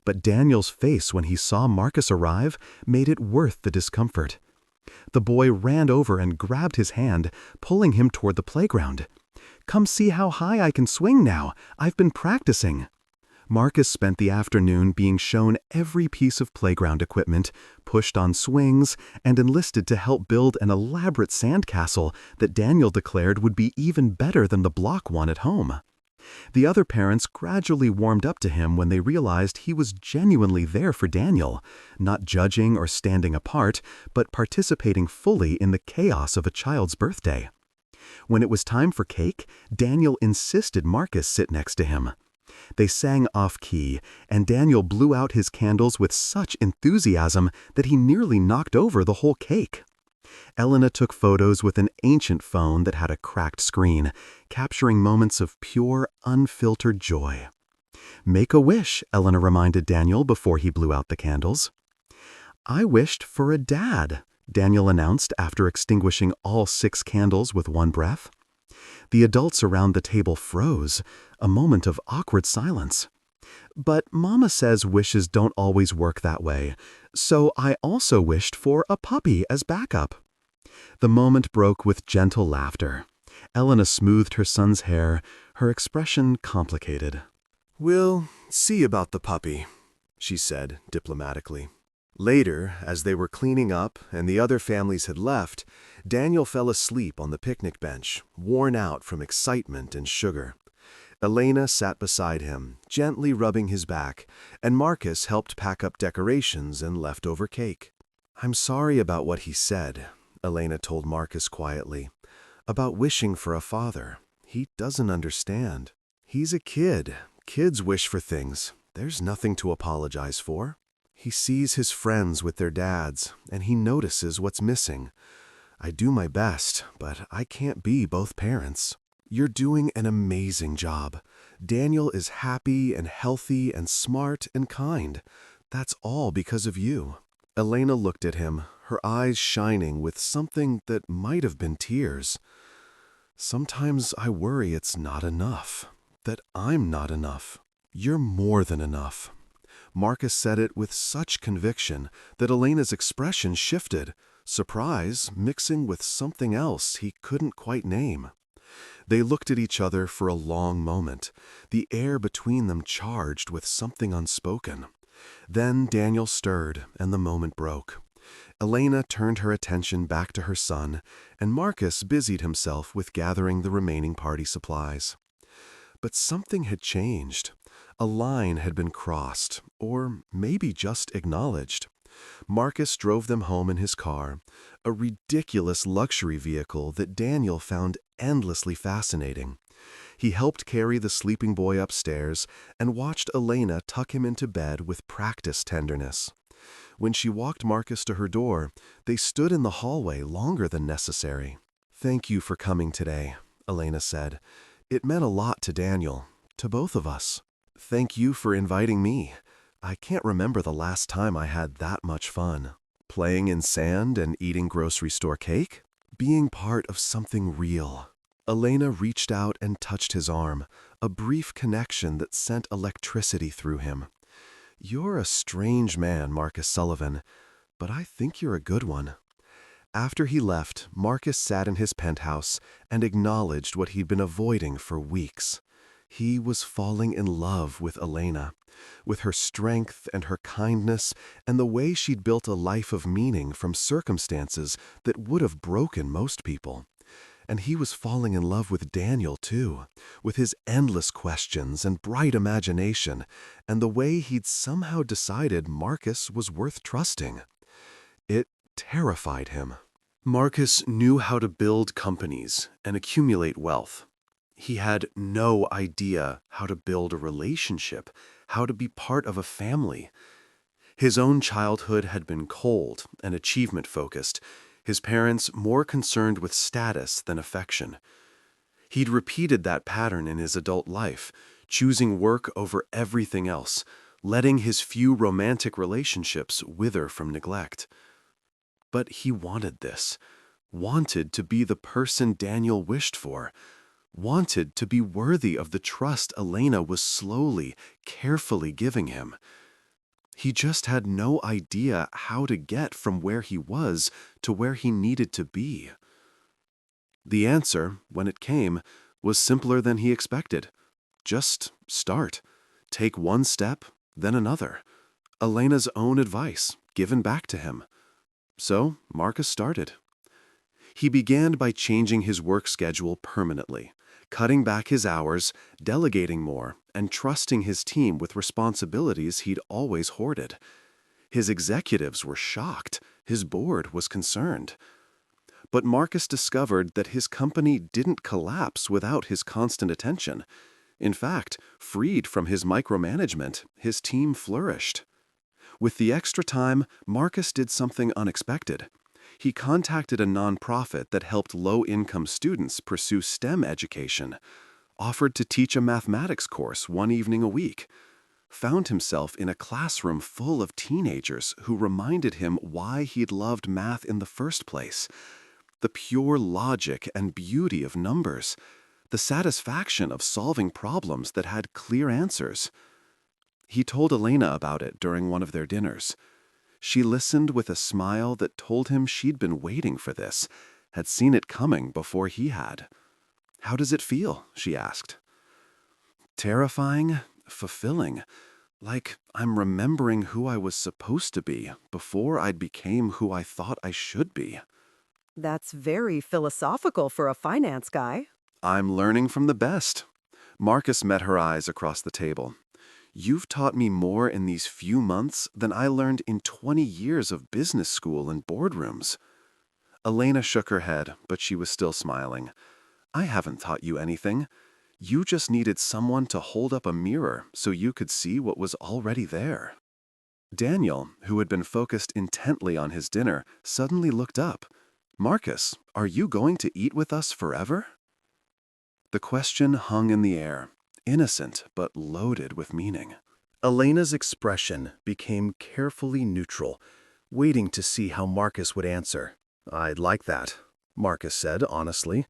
But Daniel's face when he saw Marcus arrive made it worth the discomfort. The boy ran over and grabbed his hand, pulling him toward the playground. "Come see how high I can swing now. I've been practicing." Marcus spent the afternoon being shown every piece of playground equipment, pushed on swings, and enlisted to help build an elaborate sandcastle that Daniel declared would be even better than the block one at home. The other parents gradually warmed up to him when they realized he was genuinely there for Daniel, not judging or standing apart, but participating fully in the chaos of a child's birthday. When it was time for cake, Daniel insisted Marcus sit next to him. They sang off-key, and Daniel blew out his candles with such enthusiasm that he nearly knocked over the whole cake. Elena took photos with an ancient phone that had a cracked screen, capturing moments of pure, unfiltered joy. "Make a wish," Elena reminded Daniel before he blew out the candles. "I wished for a dad," Daniel announced after extinguishing all 6 candles with one breath. The adults around the table froze, a moment of awkward silence. "But Mama says wishes don't always work that way, so I also wished for a puppy as backup." The moment broke with gentle laughter. Elena smoothed her son's hair, her expression complicated. "We'll see about the puppy," she said diplomatically. Later, as they were cleaning up and the other families had left, Daniel fell asleep on the picnic bench, worn out from excitement and sugar. Elena sat beside him, gently rubbing his back, and Marcus helped pack up decorations and leftover cake. "I'm sorry about what he said," Elena told Marcus quietly. "About wishing for a father. He doesn't understand. He's a kid. Kids wish for things. There's nothing to apologize for. He sees his friends with their dads, and he notices what's missing. I do my best, but I can't be both parents. You're doing an amazing job. Daniel is happy and healthy and smart and kind. That's all because of you." Elena looked at him, her eyes shining with something that might have been tears. "Sometimes I worry it's not enough, that I'm not enough. You're more than enough." Marcus said it with such conviction that Elena's expression shifted, surprise mixing with something else he couldn't quite name. They looked at each other for a long moment, the air between them charged with something unspoken. Then Daniel stirred, and the moment broke. Elena turned her attention back to her son, and Marcus busied himself with gathering the remaining party supplies. But something had changed. A line had been crossed, or maybe just acknowledged. Marcus drove them home in his car, a ridiculous luxury vehicle that Daniel found endlessly fascinating. He helped carry the sleeping boy upstairs and watched Elena tuck him into bed with practiced tenderness. When she walked Marcus to her door, they stood in the hallway longer than necessary. "Thank you for coming today," Elena said. "It meant a lot to Daniel, to both of us. Thank you for inviting me. I can't remember the last time I had that much fun. Playing in sand and eating grocery store cake? Being part of something real." Elena reached out and touched his arm, a brief connection that sent electricity through him. "You're a strange man, Marcus Sullivan, but I think you're a good one." After he left, Marcus sat in his penthouse and acknowledged what he'd been avoiding for weeks. He was falling in love with Elena, with her strength and her kindness and the way she'd built a life of meaning from circumstances that would have broken most people. And he was falling in love with Daniel, too, with his endless questions and bright imagination, and the way he'd somehow decided Marcus was worth trusting. It terrified him. Marcus knew how to build companies and accumulate wealth. He had no idea how to build a relationship, how to be part of a family. His own childhood had been cold and achievement-focused, his parents more concerned with status than affection. He'd repeated that pattern in his adult life, choosing work over everything else, letting his few romantic relationships wither from neglect. But he wanted this, wanted to be the person Daniel wished for, wanted to be worthy of the trust Elena was slowly, carefully giving him. He just had no idea how to get from where he was to where he needed to be. The answer, when it came, was simpler than he expected. Just start. Take one step, then another. Elena's own advice, given back to him. So Marcus started. He began by changing his work schedule permanently, cutting back his hours, delegating more, and trusting his team with responsibilities he'd always hoarded. His executives were shocked. His board was concerned. But Marcus discovered that his company didn't collapse without his constant attention. In fact, freed from his micromanagement, his team flourished. With the extra time, Marcus did something unexpected. He contacted a nonprofit that helped low-income students pursue STEM education, offered to teach a mathematics course one evening a week, found himself in a classroom full of teenagers who reminded him why he'd loved math in the first place. The pure logic and beauty of numbers, the satisfaction of solving problems that had clear answers. He told Elena about it during one of their dinners. She listened with a smile that told him she'd been waiting for this, had seen it coming before he had. "How does it feel?" she asked. "Terrifying, fulfilling, like I'm remembering who I was supposed to be before I became who I thought I should be." That's very philosophical for a finance guy. "I'm learning from the best." Marcus met her eyes across the table. "You've taught me more in these few months than I learned in 20 years of business school and boardrooms." Elena shook her head, but she was still smiling. "I haven't taught you anything. You just needed someone to hold up a mirror so you could see what was already there." Daniel, who had been focused intently on his dinner, suddenly looked up. "Marcus, are you going to eat with us forever?" The question hung in the air, innocent but loaded with meaning. Elena's expression became carefully neutral, waiting to see how Marcus would answer. "I'd like that," Marcus said honestly.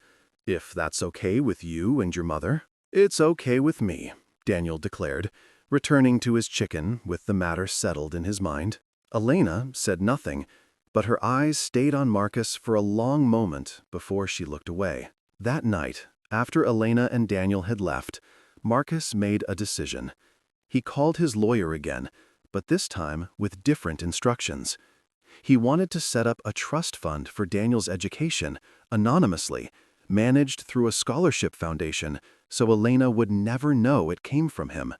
"If that's okay with you and your mother." "It's okay with me," Daniel declared, returning to his chicken with the matter settled in his mind. Elena said nothing, but her eyes stayed on Marcus for a long moment before she looked away. That night, after Elena and Daniel had left, Marcus made a decision. He called his lawyer again, but this time with different instructions. He wanted to set up a trust fund for Daniel's education, anonymously, managed through a scholarship foundation, so Elena would never know it came from him.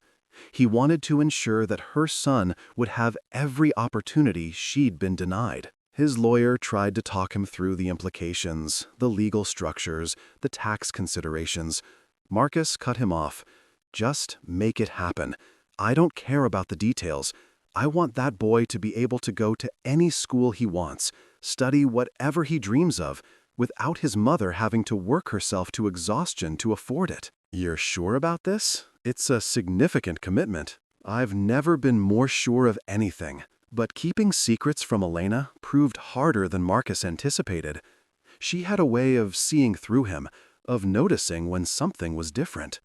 He wanted to ensure that her son would have every opportunity she'd been denied. His lawyer tried to talk him through the implications, the legal structures, the tax considerations. Marcus cut him off. "Just make it happen. I don't care about the details. I want that boy to be able to go to any school he wants, study whatever he dreams of, without his mother having to work herself to exhaustion to afford it." "You're sure about this? It's a significant commitment." "I've never been more sure of anything." But keeping secrets from Elena proved harder than Marcus anticipated. She had a way of seeing through him, of noticing when something was different.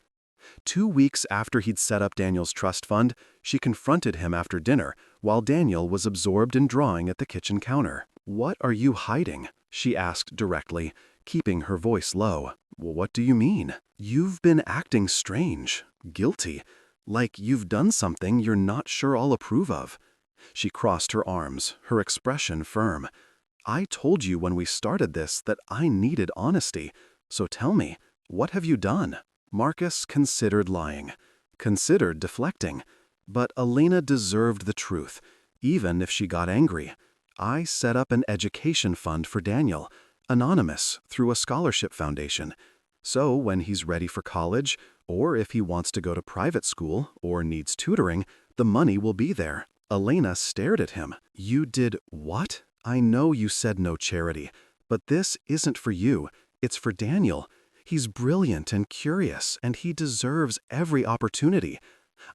2 weeks after he'd set up Daniel's trust fund, she confronted him after dinner while Daniel was absorbed in drawing at the kitchen counter. "What are you hiding?" she asked directly, keeping her voice low. What do you mean? You've been acting strange, guilty, like you've done something you're not sure I'll approve of. She crossed her arms, her expression firm. I told you when we started this that I needed honesty, so tell me, what have you done? Marcus considered lying, considered deflecting, but Elena deserved the truth, even if she got angry. I set up an education fund for Daniel, anonymous, through a scholarship foundation. So when he's ready for college, or if he wants to go to private school or needs tutoring, the money will be there. Elena stared at him. You did what? I know you said no charity, but this isn't for you. It's for Daniel. He's brilliant and curious, and he deserves every opportunity.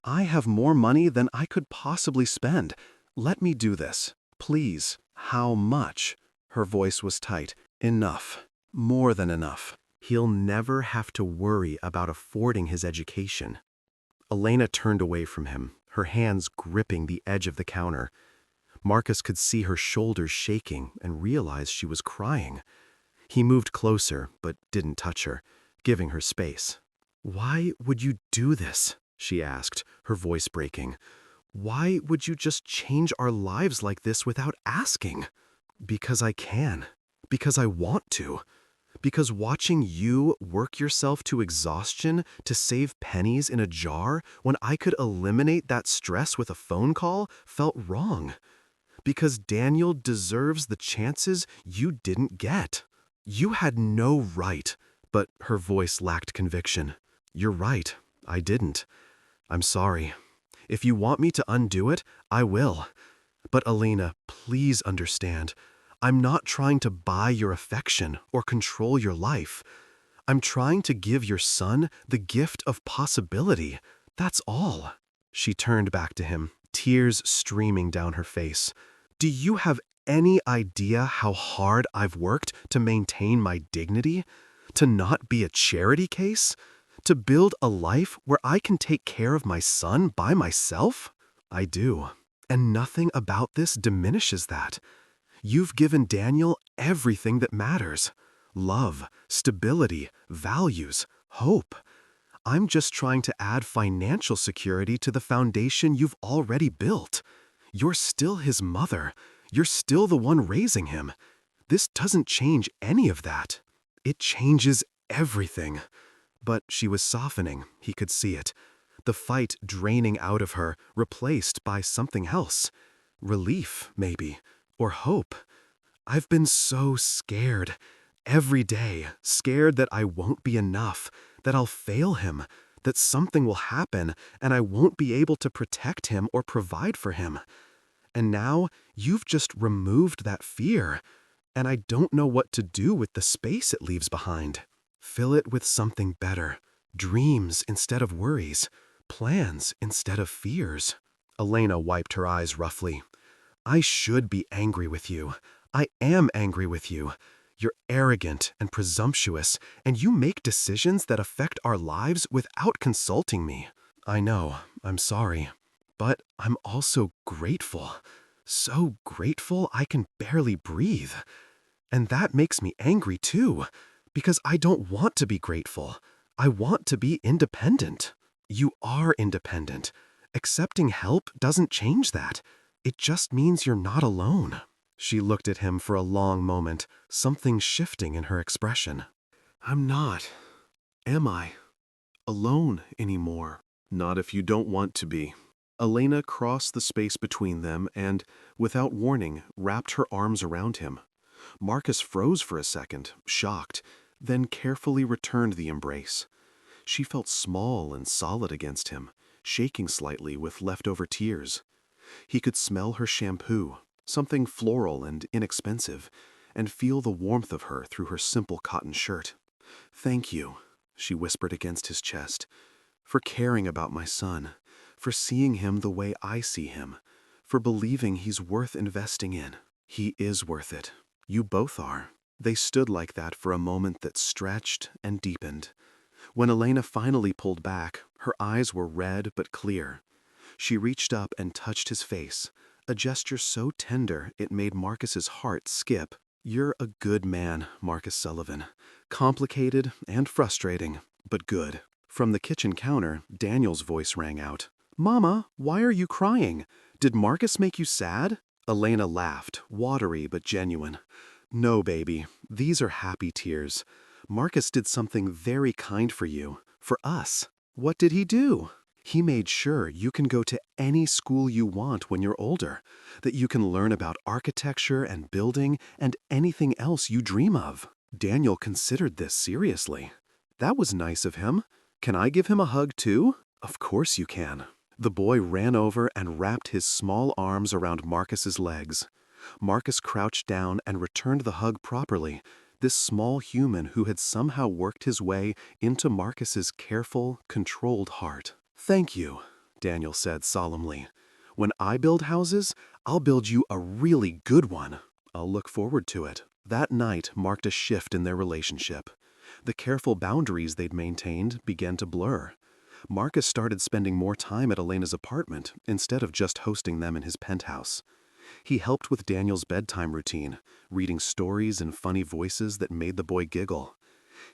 I have more money than I could possibly spend. Let me do this. Please. How much? Her voice was tight. Enough. More than enough. He'll never have to worry about affording his education. Elena turned away from him, her hands gripping the edge of the counter. Marcus could see her shoulders shaking and realized she was crying. He moved closer, but didn't touch her, giving her space. Why would you do this? She asked, her voice breaking. Why would you just change our lives like this without asking? Because I can. Because I want to. Because watching you work yourself to exhaustion to save pennies in a jar when I could eliminate that stress with a phone call felt wrong. Because Daniel deserves the chances you didn't get. You had no right, but her voice lacked conviction. You're right, I didn't. I'm sorry. If you want me to undo it, I will. But Elena, please understand. I'm not trying to buy your affection or control your life. I'm trying to give your son the gift of possibility. That's all. She turned back to him, tears streaming down her face. Do you have any idea how hard I've worked to maintain my dignity? To not be a charity case? To build a life where I can take care of my son by myself? I do. And nothing about this diminishes that. You've given Daniel everything that matters. Love, stability, values, hope. I'm just trying to add financial security to the foundation you've already built. You're still his mother. You're still the one raising him. This doesn't change any of that. It changes everything. But she was softening, he could see it. The fight draining out of her, replaced by something else. Relief, maybe. Or hope. I've been so scared. Every day, scared that I won't be enough, that I'll fail him, that something will happen and I won't be able to protect him or provide for him. And now, you've just removed that fear, and I don't know what to do with the space it leaves behind. Fill it with something better. Dreams instead of worries. Plans instead of fears. Elena wiped her eyes roughly. I should be angry with you. I am angry with you. You're arrogant and presumptuous, and you make decisions that affect our lives without consulting me. I know, I'm sorry. But I'm also grateful. So grateful I can barely breathe. And that makes me angry too, because I don't want to be grateful. I want to be independent. You are independent. Accepting help doesn't change that. It just means you're not alone. She looked at him for a long moment, something shifting in her expression. I'm not, am I, alone anymore? Not if you don't want to be. Elena crossed the space between them and, without warning, wrapped her arms around him. Marcus froze for a second, shocked, then carefully returned the embrace. She felt small and solid against him, shaking slightly with leftover tears. He could smell her shampoo, something floral and inexpensive, and feel the warmth of her through her simple cotton shirt. Thank you, she whispered against his chest, for caring about my son, for seeing him the way I see him, for believing he's worth investing in. He is worth it. You both are. They stood like that for a moment that stretched and deepened. When Elena finally pulled back, her eyes were red but clear. She reached up and touched his face, a gesture so tender it made Marcus's heart skip. You're a good man, Marcus Sullivan. Complicated and frustrating, but good. From the kitchen counter, Daniel's voice rang out. Mama, why are you crying? Did Marcus make you sad? Elena laughed, watery but genuine. No, baby, these are happy tears. Marcus did something very kind for you, for us. What did he do? He made sure you can go to any school you want when you're older, that you can learn about architecture and building and anything else you dream of. Daniel considered this seriously. That was nice of him. Can I give him a hug too? Of course you can. The boy ran over and wrapped his small arms around Marcus's legs. Marcus crouched down and returned the hug properly, this small human who had somehow worked his way into Marcus's careful, controlled heart. Thank you, Daniel said solemnly. When I build houses, I'll build you a really good one. I'll look forward to it. That night marked a shift in their relationship. The careful boundaries they'd maintained began to blur. Marcus started spending more time at Elena's apartment instead of just hosting them in his penthouse. He helped with Daniel's bedtime routine, reading stories in funny voices that made the boy giggle.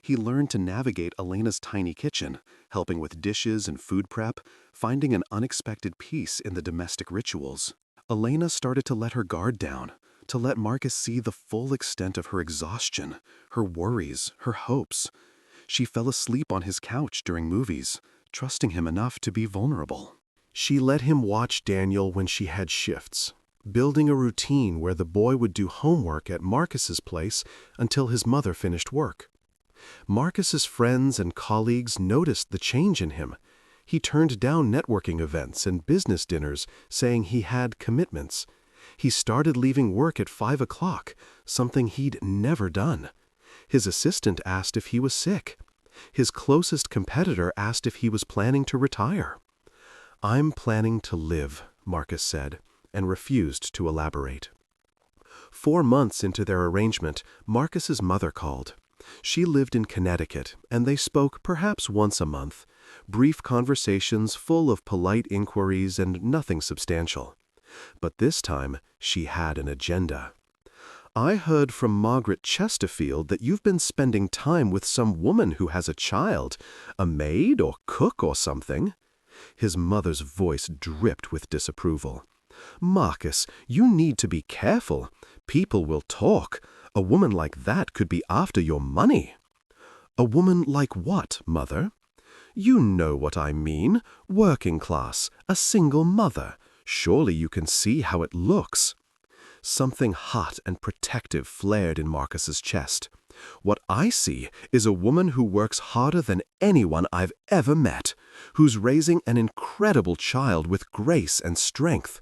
He learned to navigate Elena's tiny kitchen, helping with dishes and food prep, finding an unexpected peace in the domestic rituals. Elena started to let her guard down, to let Marcus see the full extent of her exhaustion, her worries, her hopes. She fell asleep on his couch during movies, trusting him enough to be vulnerable. She let him watch Daniel when she had shifts, building a routine where the boy would do homework at Marcus's place until his mother finished work. Marcus's friends and colleagues noticed the change in him. He turned down networking events and business dinners, saying he had commitments. He started leaving work at 5 o'clock, something he'd never done. His assistant asked if he was sick. His closest competitor asked if he was planning to retire. I'm planning to live, Marcus said, and refused to elaborate. 4 months into their arrangement, Marcus's mother called. She lived in Connecticut, and they spoke perhaps once a month, brief conversations full of polite inquiries and nothing substantial. But this time, she had an agenda. I heard from Margaret Chesterfield that you've been spending time with some woman who has a child, a maid or cook or something. His mother's voice dripped with disapproval. Marcus, you need to be careful. People will talk. A woman like that could be after your money. A woman like what, Mother? You know what I mean. Working class, a single mother. Surely you can see how it looks. Something hot and protective flared in Marcus's chest. What I see is a woman who works harder than anyone I've ever met, who's raising an incredible child with grace and strength,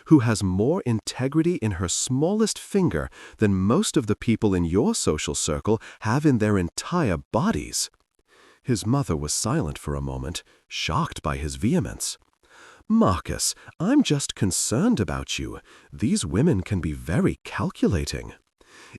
who has more integrity in her smallest finger than most of the people in your social circle have in their entire bodies. His mother was silent for a moment, shocked by his vehemence. Marcus, I'm just concerned about you. These women can be very calculating.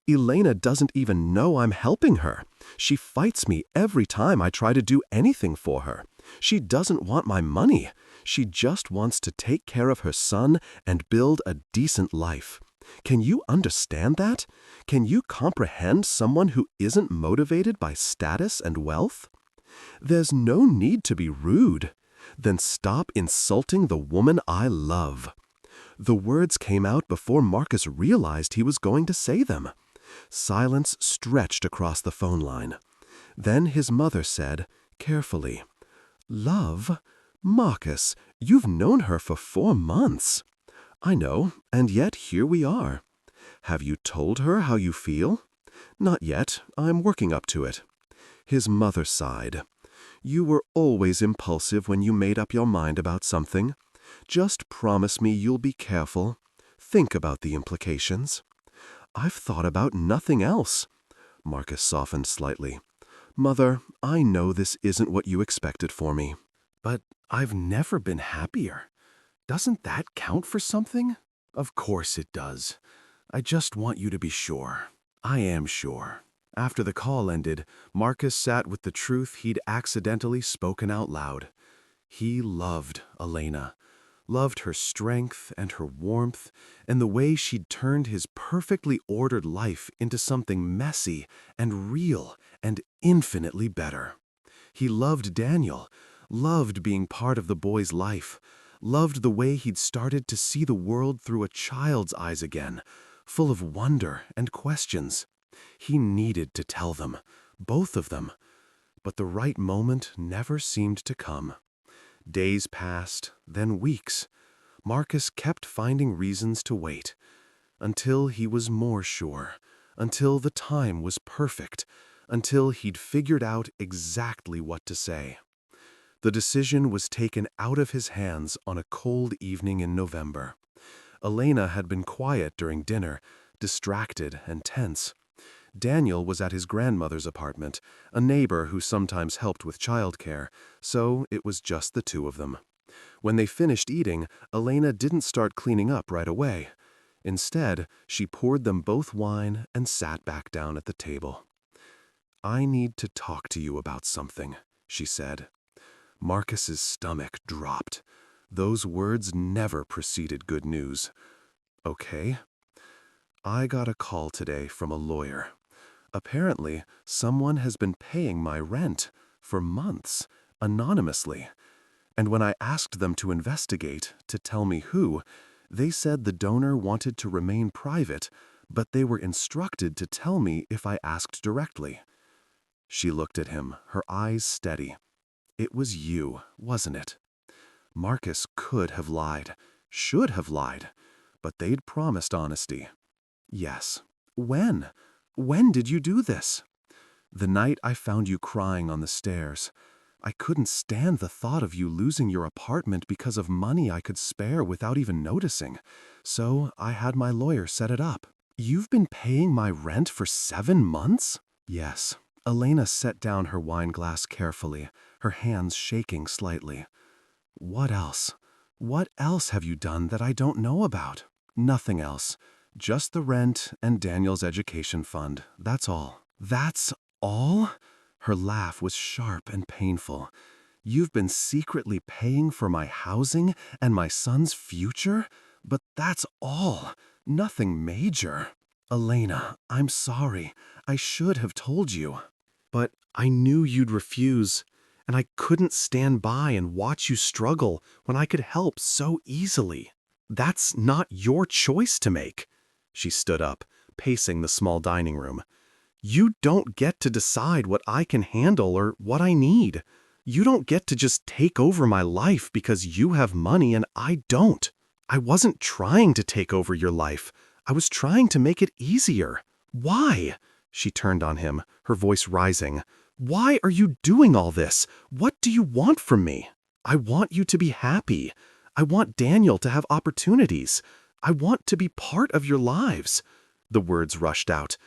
Elena doesn't even know I'm helping her. She fights me every time I try to do anything for her. She doesn't want my money. She just wants to take care of her son and build a decent life. Can you understand that? Can you comprehend someone who isn't motivated by status and wealth? There's no need to be rude. Then stop insulting the woman I love. The words came out before Marcus realized he was going to say them. Silence stretched across the phone line. Then his mother said, carefully, Love? Marcus, you've known her for 4 months. I know, and yet here we are. Have you told her how you feel? Not yet. I'm working up to it. His mother sighed. You were always impulsive when you made up your mind about something. Just promise me you'll be careful. Think about the implications. I've thought about nothing else. Marcus softened slightly. Mother, I know this isn't what you expected for me, but I've never been happier. Doesn't that count for something? Of course it does. I just want you to be sure. I am sure. After the call ended, Marcus sat with the truth he'd accidentally spoken out loud. He loved Elena. loved her strength and her warmth, and the way she'd turned his perfectly ordered life into something messy and real and infinitely better. He loved Daniel, loved being part of the boy's life, loved the way he'd started to see the world through a child's eyes again, full of wonder and questions. He needed to tell them, both of them, but the right moment never seemed to come. Days passed, then weeks. Marcus kept finding reasons to wait, until he was more sure, until the time was perfect, until he'd figured out exactly what to say. The decision was taken out of his hands on a cold evening in November. Elena had been quiet during dinner, distracted and tense. Daniel was at his grandmother's apartment, a neighbor who sometimes helped with childcare, so it was just the two of them. When they finished eating, Elena didn't start cleaning up right away. Instead, she poured them both wine and sat back down at the table. "I need to talk to you about something," she said. Marcus's stomach dropped. Those words never preceded good news. "Okay." "I got a call today from a lawyer. Apparently, someone has been paying my rent for months, anonymously. And when I asked them to investigate, to tell me who, they said the donor wanted to remain private, but they were instructed to tell me if I asked directly." She looked at him, her eyes steady. "It was you, wasn't it?" Marcus could have lied, should have lied, but they'd promised honesty. "Yes." "When? When did you do this?" "The night I found you crying on the stairs. I couldn't stand the thought of you losing your apartment because of money I could spare without even noticing, so I had my lawyer set it up." "You've been paying my rent for 7 months?" "Yes." Elena set down her wine glass carefully, her hands shaking slightly. "What else? What else have you done that I don't know about?" "Nothing else. Just the rent and Daniel's education fund, that's all." "That's all?" Her laugh was sharp and painful. "You've been secretly paying for my housing and my son's future? But that's all. Nothing major." "Elena, I'm sorry. I should have told you. But I knew you'd refuse, and I couldn't stand by and watch you struggle when I could help so easily." "That's not your choice to make." She stood up, pacing the small dining room. "You don't get to decide what I can handle or what I need. You don't get to just take over my life because you have money and I don't. I wasn't trying to take over your life. I was trying to make it easier." "Why?" She turned on him, her voice rising. "Why are you doing all this? What do you want from me?" "I want you to be happy. I want Daniel to have opportunities. I want to be part of your lives." The words rushed out.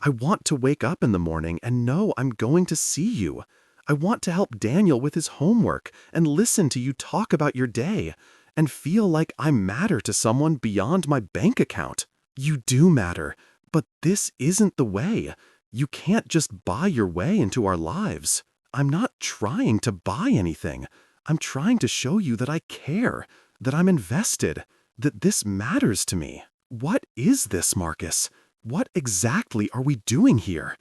"I want to wake up in the morning and know I'm going to see you. I want to help Daniel with his homework and listen to you talk about your day and feel like I matter to someone beyond my bank account." "You do matter, but this isn't the way. You can't just buy your way into our lives." "I'm not trying to buy anything. I'm trying to show you that I care, that I'm invested, that this matters to me." "What is this, Marcus? What exactly are we doing here?"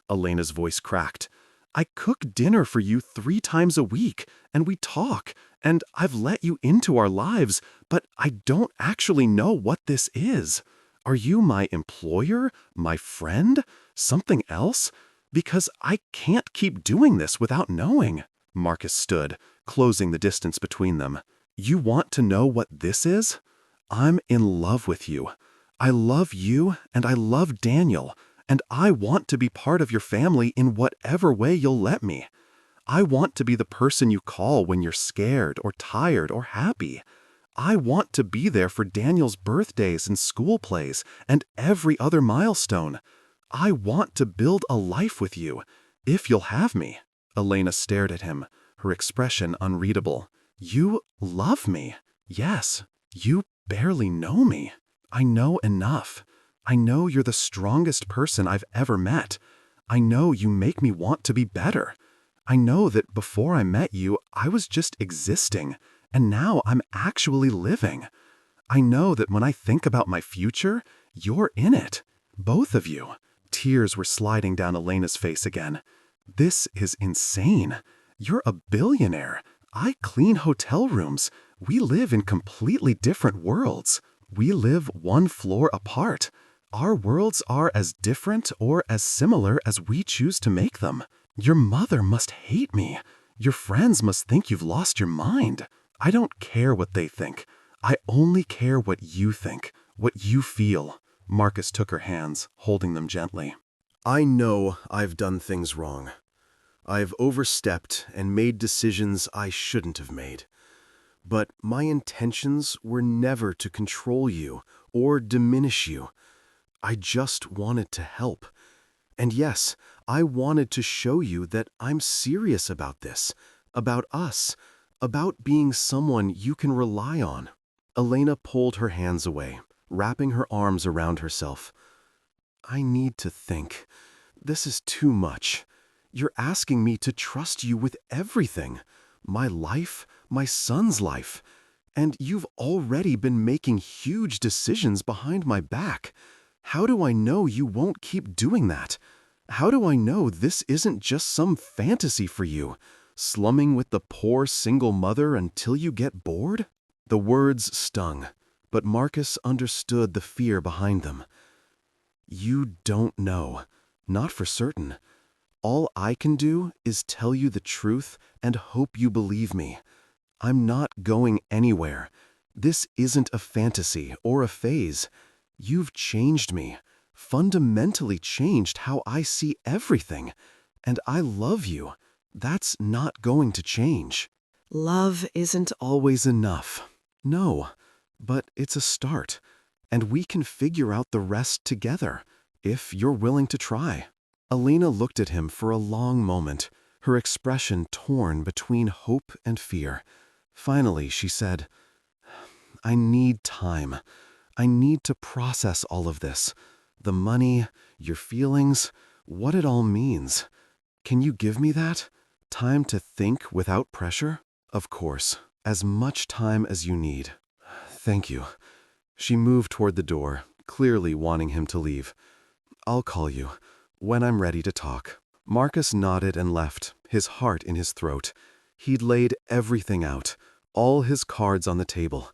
Elena's voice cracked. "I cook dinner for you 3 times a week, and we talk, and I've let you into our lives, but I don't actually know what this is. Are you my employer, my friend, something else? Because I can't keep doing this without knowing." Marcus stood, closing the distance between them. "You want to know what this is? I'm in love with you. I love you and I love Daniel, and I want to be part of your family in whatever way you'll let me. I want to be the person you call when you're scared or tired or happy. I want to be there for Daniel's birthdays and school plays and every other milestone. I want to build a life with you, if you'll have me." Elena stared at him, her expression unreadable. "You love me? Yes. You barely know me. I know enough. I know you're the strongest person I've ever met. I know you make me want to be better. I know that before I met you, I was just existing, And now I'm actually living. I know that when I think about my future, you're in it. Both of you. Tears were sliding down Elena's face again. This is insane. You're a billionaire. I clean hotel rooms. We live in completely different worlds. We live one floor apart. Our worlds are as different or as similar as we choose to make them. Your mother must hate me. Your friends must think you've lost your mind. I don't care what they think. I only care what you think, what you feel. Marcus took her hands, holding them gently. I know I've done things wrong. I've overstepped and made decisions I shouldn't have made. But my intentions were never to control you or diminish you. I just wanted to help. And yes, I wanted to show you that I'm serious about this, about us, about being someone you can rely on. Elena pulled her hands away, wrapping her arms around herself. I need to think. This is too much. You're asking me to trust you with everything. My life, my son's life. And you've already been making huge decisions behind my back. How do I know you won't keep doing that? How do I know this isn't just some fantasy for you, slumming with the poor single mother until you get bored? The words stung, but Marcus understood the fear behind them. You don't know, not for certain. All I can do is tell you the truth and hope you believe me. I'm not going anywhere. This isn't a fantasy or a phase. You've changed me, fundamentally changed how I see everything. And I love you. That's not going to change. Love isn't always enough. No, but it's a start. And we can figure out the rest together, if you're willing to try. Elena looked at him for a long moment, her expression torn between hope and fear. Finally, she said, I need time. I need to process all of this. The money, your feelings, what it all means. Can you give me that? Time to think without pressure? Of course, as much time as you need. Thank you. She moved toward the door, clearly wanting him to leave. I'll call you when I'm ready to talk. Marcus nodded and left, his heart in his throat. He'd laid everything out, all his cards on the table.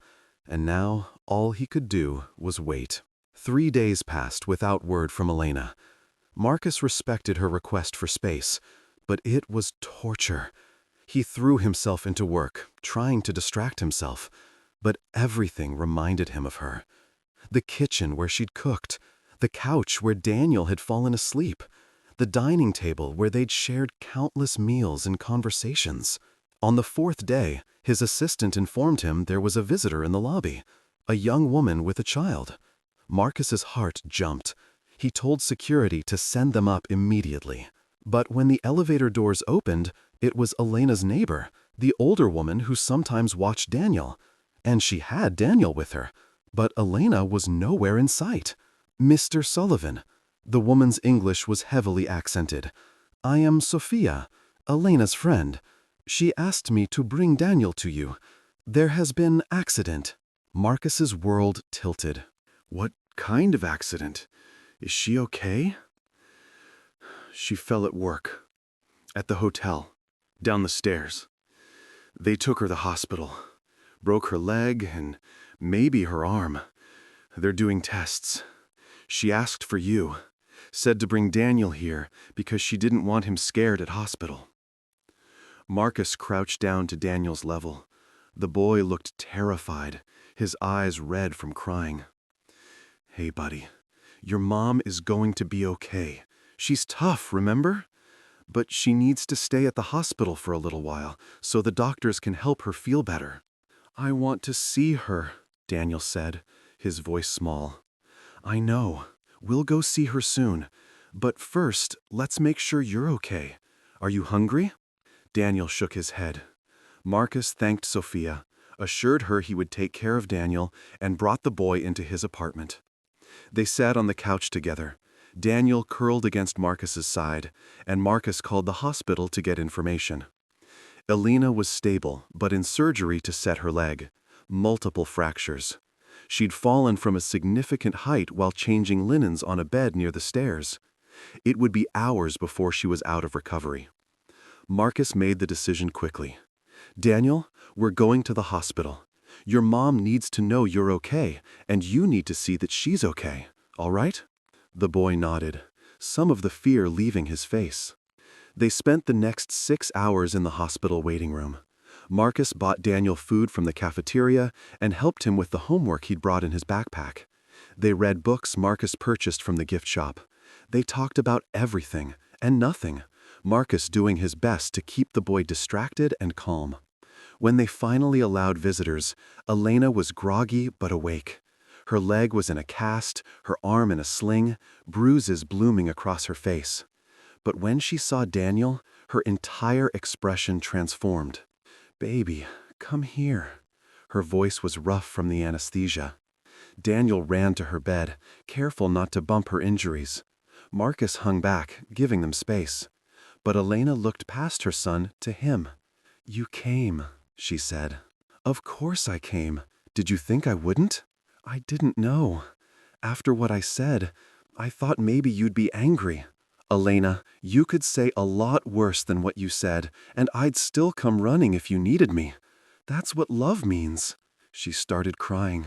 And now all he could do was wait. 3 days passed without word from Elena. Marcus respected her request for space, but it was torture. He threw himself into work, trying to distract himself, but everything reminded him of her. The kitchen where she'd cooked, the couch where Daniel had fallen asleep, the dining table where they'd shared countless meals and conversations. On the 4th day, his assistant informed him there was a visitor in the lobby, a young woman with a child. Marcus's heart jumped. He told security to send them up immediately. But when the elevator doors opened, it was Elena's neighbor, the older woman who sometimes watched Daniel. And she had Daniel with her, but Elena was nowhere in sight. Mr. Sullivan. The woman's English was heavily accented. I am Sophia, Elena's friend. She asked me to bring Daniel to you. There has been accident. Marcus's world tilted. What kind of accident? Is she okay? She fell at work. At the hotel. Down the stairs. They took her to the hospital. Broke her leg and maybe her arm. They're doing tests. She asked for you. Said to bring Daniel here because she didn't want him scared at hospital. Marcus crouched down to Daniel's level. The boy looked terrified, his eyes red from crying. Hey, buddy, your mom is going to be okay. She's tough, remember? But she needs to stay at the hospital for a little while so the doctors can help her feel better. I want to see her, Daniel said, his voice small. I know. We'll go see her soon. But first, let's make sure you're okay. Are you hungry? Daniel shook his head. Marcus thanked Sophia, assured her he would take care of Daniel, and brought the boy into his apartment. They sat on the couch together. Daniel curled against Marcus's side, and Marcus called the hospital to get information. Elena was stable, but in surgery to set her leg. Multiple fractures. She'd fallen from a significant height while changing linens on a bed near the stairs. It would be hours before she was out of recovery. Marcus made the decision quickly. "Daniel, we're going to the hospital. Your mom needs to know you're okay, and you need to see that she's okay, all right?" The boy nodded, some of the fear leaving his face. They spent the next 6 hours in the hospital waiting room. Marcus bought Daniel food from the cafeteria and helped him with the homework he'd brought in his backpack. They read books Marcus purchased from the gift shop. They talked about everything and nothing, Marcus doing his best to keep the boy distracted and calm. When they finally allowed visitors, Elena was groggy but awake. Her leg was in a cast, her arm in a sling, bruises blooming across her face. But when she saw Daniel, her entire expression transformed. "Baby, come here." Her voice was rough from the anesthesia. Daniel ran to her bed, careful not to bump her injuries. Marcus hung back, giving them space. But Elena looked past her son to him. "You came," she said. "Of course I came. Did you think I wouldn't?" "I didn't know. After what I said, I thought maybe you'd be angry." "Elena, you could say a lot worse than what you said, and I'd still come running if you needed me. That's what love means." She started crying,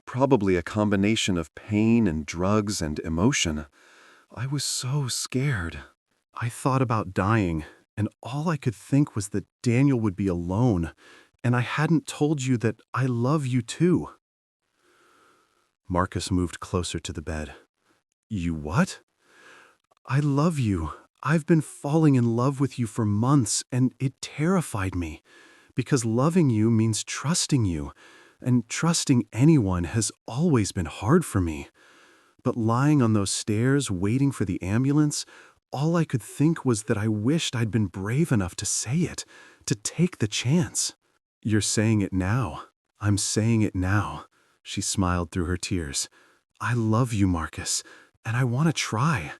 probably a combination of pain and drugs and emotion. "I was so scared. I thought about dying, and all I could think was that Daniel would be alone, and I hadn't told you that I love you too." Marcus moved closer to the bed. "You what?" "I love you. I've been falling in love with you for months, and it terrified me, because loving you means trusting you, and trusting anyone has always been hard for me. But lying on those stairs waiting for the ambulance, all I could think was that I wished I'd been brave enough to say it, to take the chance." "You're saying it now. I'm saying it now." She smiled through her tears. "I love you, Marcus, and I want to try.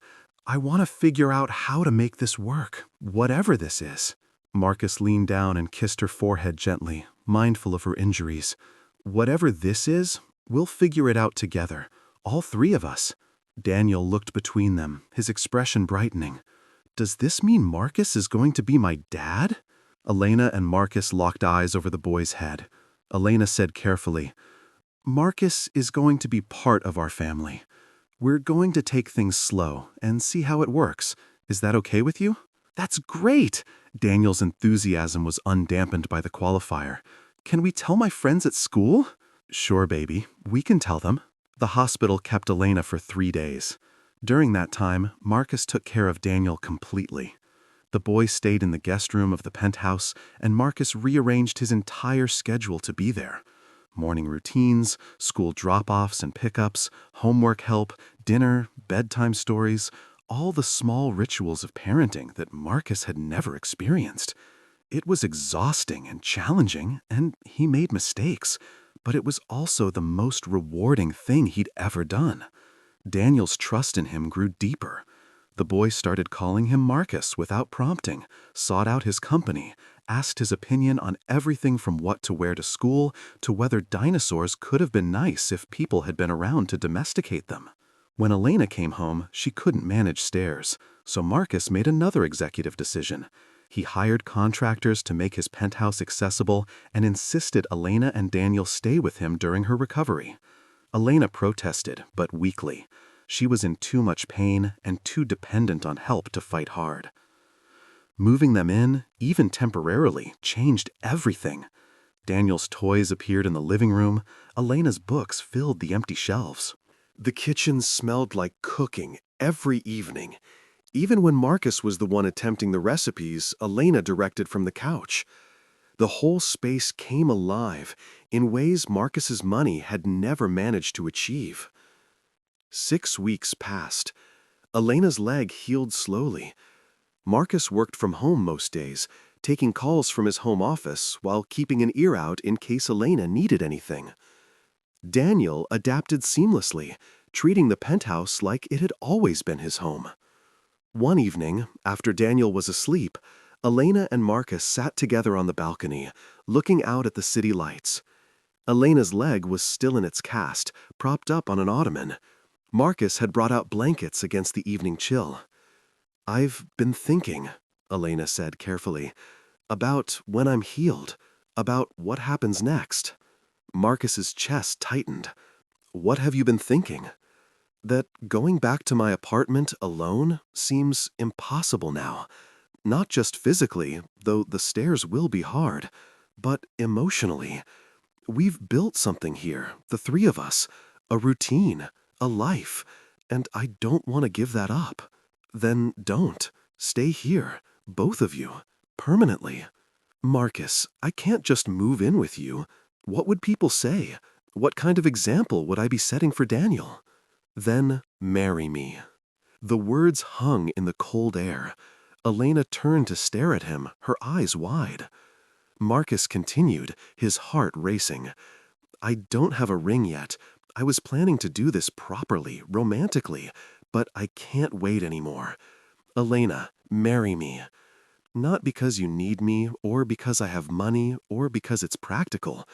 I want to figure out how to make this work, whatever this is." Marcus leaned down and kissed her forehead gently, mindful of her injuries. "Whatever this is, we'll figure it out together, all three of us." Daniel looked between them, his expression brightening. "Does this mean Marcus is going to be my dad?" Elena and Marcus locked eyes over the boy's head. Elena said carefully, "Marcus is going to be part of our family. We're going to take things slow and see how it works. Is that okay with you?" "That's great!" Daniel's enthusiasm was undampened by the qualifier. "Can we tell my friends at school?" "Sure, baby. We can tell them." The hospital kept Elena for 3 days. During that time, Marcus took care of Daniel completely. The boy stayed in the guest room of the penthouse, and Marcus rearranged his entire schedule to be there. Morning routines, school drop-offs and pickups, homework help, dinner, bedtime stories, all the small rituals of parenting that Marcus had never experienced. It was exhausting and challenging, and he made mistakes, but it was also the most rewarding thing he'd ever done. Daniel's trust in him grew deeper. The boy started calling him Marcus without prompting, sought out his company, asked his opinion on everything from what to wear to school to whether dinosaurs could have been nice if people had been around to domesticate them. When Elena came home, she couldn't manage stairs, so Marcus made another executive decision. He hired contractors to make his penthouse accessible and insisted Elena and Daniel stay with him during her recovery. Elena protested, but weakly. She was in too much pain and too dependent on help to fight hard. Moving them in, even temporarily, changed everything. Daniel's toys appeared in the living room. Elena's books filled the empty shelves. The kitchen smelled like cooking every evening. Even when Marcus was the one attempting the recipes, Elena directed from the couch. The whole space came alive in ways Marcus's money had never managed to achieve. 6 weeks passed. Elena's leg healed slowly. Marcus worked from home most days, taking calls from his home office while keeping an ear out in case Elena needed anything. Daniel adapted seamlessly, treating the penthouse like it had always been his home. One evening, after Daniel was asleep, Elena and Marcus sat together on the balcony, looking out at the city lights. Elena's leg was still in its cast, propped up on an ottoman. Marcus had brought out blankets against the evening chill. "I've been thinking," Elena said carefully, "about when I'm healed, about what happens next." Marcus's chest tightened. "What have you been thinking?" "That going back to my apartment alone seems impossible now. Not just physically, though the stairs will be hard, but emotionally. We've built something here, the three of us, a routine, a life, and I don't want to give that up." "Then don't. Stay here, both of you, permanently." "Marcus, I can't just move in with you. What would people say? What kind of example would I be setting for Daniel?" "Then marry me." The words hung in the cold air. Elena turned to stare at him, her eyes wide. Marcus continued, his heart racing. "I don't have a ring yet. I was planning to do this properly, romantically, but I can't wait anymore. Elena, marry me. Not because you need me, or because I have money, or because it's practical.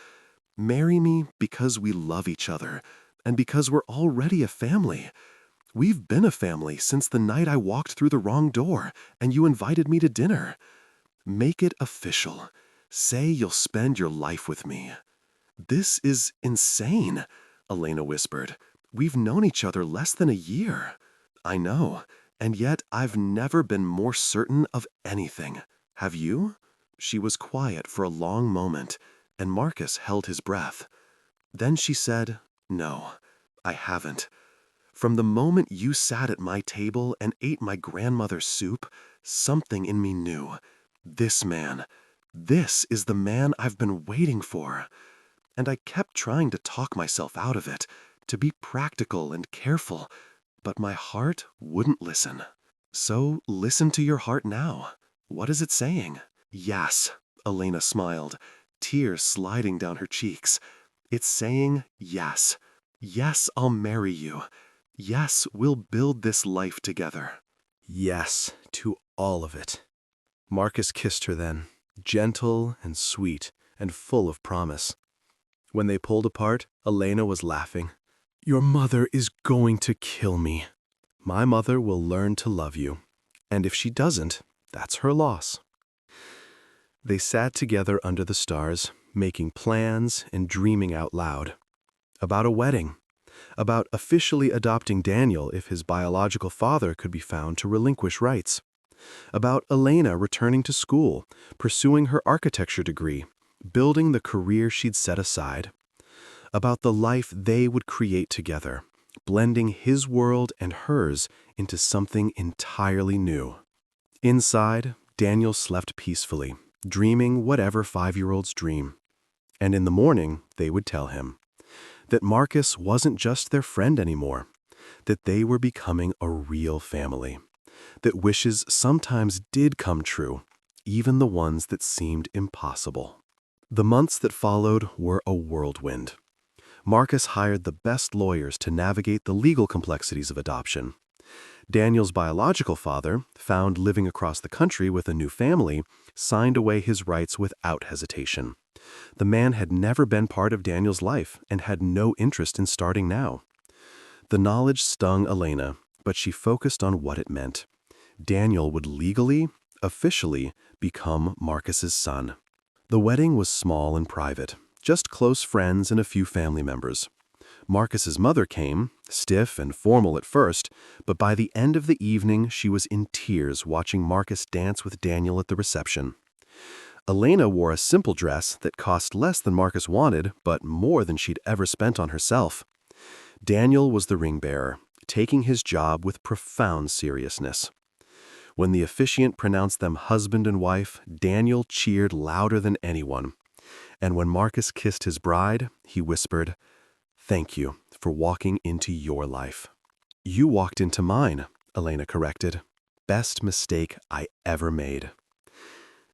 Marry me because we love each other, and because we're already a family. We've been a family since the night I walked through the wrong door, and you invited me to dinner. Make it official. Say you'll spend your life with me." "This is insane," Elena whispered. "We've known each other less than a year." "I know, and yet I've never been more certain of anything. Have you?" She was quiet for a long moment, and Marcus held his breath. Then she said, "No, I haven't. From the moment you sat at my table and ate my grandmother's soup, something in me knew. This is the man I've been waiting for." And I kept trying to talk myself out of it, to be practical and careful, but my heart wouldn't listen. "So listen to your heart now. What is it saying?" "Yes," Elena smiled, tears sliding down her cheeks. "It's saying yes. Yes, I'll marry you. Yes, we'll build this life together." "Yes, to all of it." Marcus kissed her then, gentle and sweet and full of promise. When they pulled apart, Elena was laughing. "Your mother is going to kill me." "My mother will learn to love you, and if she doesn't, that's her loss." They sat together under the stars, making plans and dreaming out loud. About a wedding, about officially adopting Daniel if his biological father could be found to relinquish rights, about Elena returning to school, pursuing her architecture degree, building the career she'd set aside, about the life they would create together, blending his world and hers into something entirely new. Inside, Daniel slept peacefully, dreaming whatever 5-year-olds dream. And in the morning, they would tell him that Marcus wasn't just their friend anymore, that they were becoming a real family, that wishes sometimes did come true, even the ones that seemed impossible. The months that followed were a whirlwind. Marcus hired the best lawyers to navigate the legal complexities of adoption. Daniel's biological father, found living across the country with a new family, signed away his rights without hesitation. The man had never been part of Daniel's life and had no interest in starting now. The knowledge stung Elena, but she focused on what it meant. Daniel would legally, officially, become Marcus's son. The wedding was small and private, just close friends and a few family members. Marcus's mother came, stiff and formal at first, but by the end of the evening she was in tears watching Marcus dance with Daniel at the reception. Elena wore a simple dress that cost less than Marcus wanted, but more than she'd ever spent on herself. Daniel was the ring bearer, taking his job with profound seriousness. When the officiant pronounced them husband and wife, Daniel cheered louder than anyone. And when Marcus kissed his bride, he whispered, "Thank you for walking into your life." "You walked into mine," Elena corrected. "Best mistake I ever made."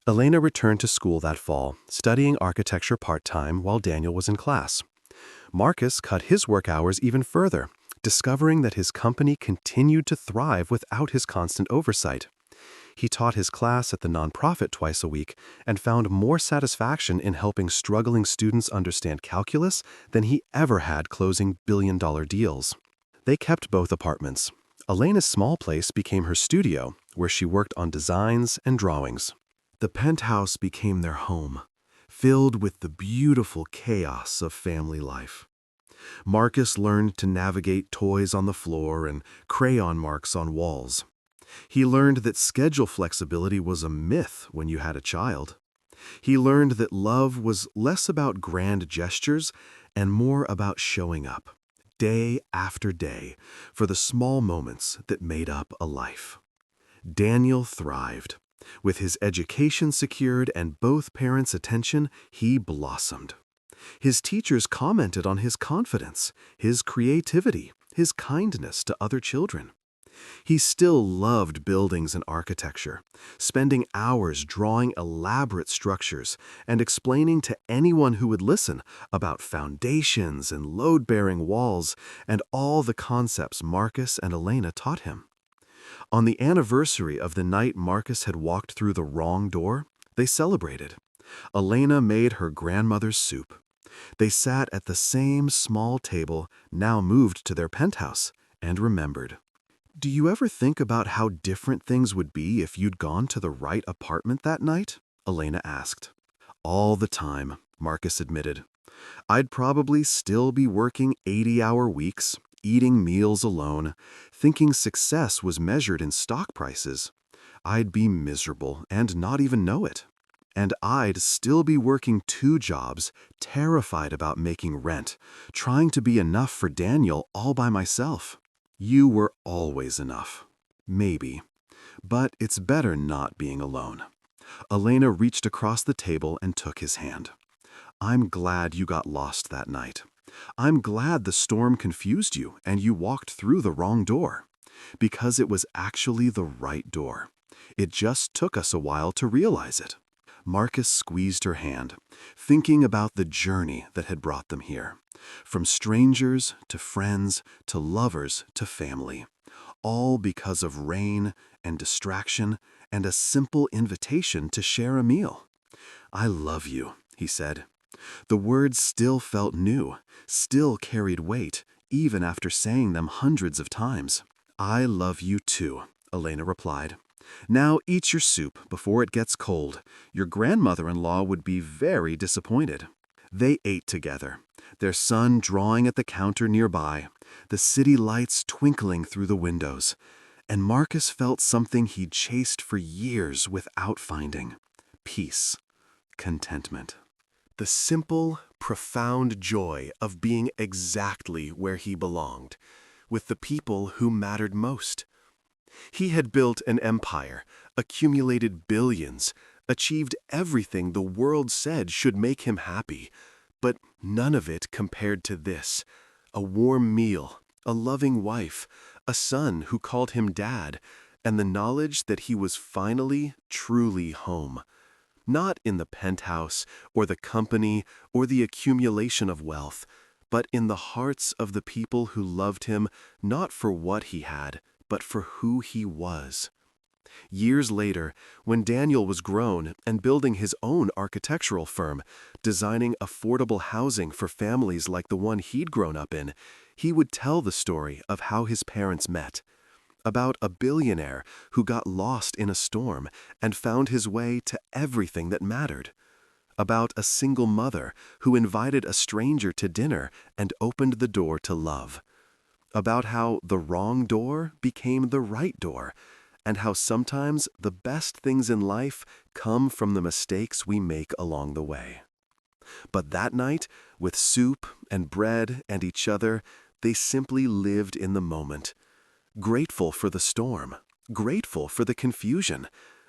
Elena returned to school that fall, studying architecture part-time while Daniel was in class. Marcus cut his work hours even further, discovering that his company continued to thrive without his constant oversight. He taught his class at the nonprofit twice a week and found more satisfaction in helping struggling students understand calculus than he ever had closing billion-dollar deals. They kept both apartments. Elena's small place became her studio, where she worked on designs and drawings. The penthouse became their home, filled with the beautiful chaos of family life. Marcus learned to navigate toys on the floor and crayon marks on walls. He learned that schedule flexibility was a myth when you had a child. He learned that love was less about grand gestures and more about showing up, day after day, for the small moments that made up a life. Daniel thrived. With his education secured and both parents' attention, he blossomed. His teachers commented on his confidence, his creativity, his kindness to other children. He still loved buildings and architecture, spending hours drawing elaborate structures and explaining to anyone who would listen about foundations and load-bearing walls and all the concepts Marcus and Elena taught him. On the anniversary of the night Marcus had walked through the wrong door, they celebrated. Elena made her grandmother's soup. They sat at the same small table, now moved to their penthouse, and remembered. "Do you ever think about how different things would be if you'd gone to the right apartment that night?" Elena asked. "All the time," Marcus admitted. "I'd probably still be working 80-hour weeks, eating meals alone, thinking success was measured in stock prices. I'd be miserable and not even know it. And I'd still be working 2 jobs, terrified about making rent, trying to be enough for Daniel all by myself. You were always enough. Maybe. But it's better not being alone." Elena reached across the table and took his hand. "I'm glad you got lost that night. I'm glad the storm confused you and you walked through the wrong door. Because it was actually the right door. It just took us a while to realize it." Marcus squeezed her hand, thinking about the journey that had brought them here. From strangers to friends to lovers to family. All because of rain and distraction and a simple invitation to share a meal. "I love you," he said. The words still felt new, still carried weight, even after saying them hundreds of times. "I love you too," Elena replied. "Now eat your soup before it gets cold. Your grandmother-in-law would be very disappointed." They ate together, their son drawing at the counter nearby, the city lights twinkling through the windows, and Marcus felt something he'd chased for years without finding: peace, contentment. The simple, profound joy of being exactly where he belonged, with the people who mattered most. He had built an empire, accumulated billions, achieved everything the world said should make him happy, but none of it compared to this: a warm meal, a loving wife, a son who called him Dad, and the knowledge that he was finally, truly home. Not in the penthouse, or the company, or the accumulation of wealth, but in the hearts of the people who loved him not for what he had, but for who he was. Years later, when Daniel was grown and building his own architectural firm, designing affordable housing for families like the one he'd grown up in, he would tell the story of how his parents met. About a billionaire who got lost in a storm and found his way to everything that mattered. About a single mother who invited a stranger to dinner and opened the door to love. About how the wrong door became the right door, and how sometimes the best things in life come from the mistakes we make along the way. But that night, with soup and bread and each other, they simply lived in the moment. Grateful for the storm, grateful for the confusion,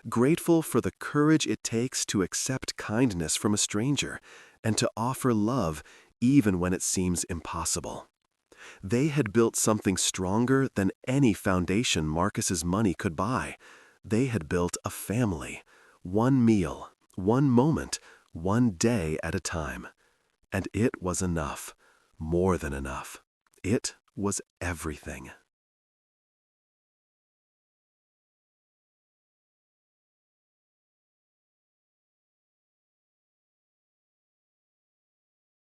grateful for the courage it takes to accept kindness from a stranger and to offer love even when it seems impossible. They had built something stronger than any foundation Marcus's money could buy. They had built a family, one meal, one moment, one day at a time. And it was enough, more than enough. It was everything.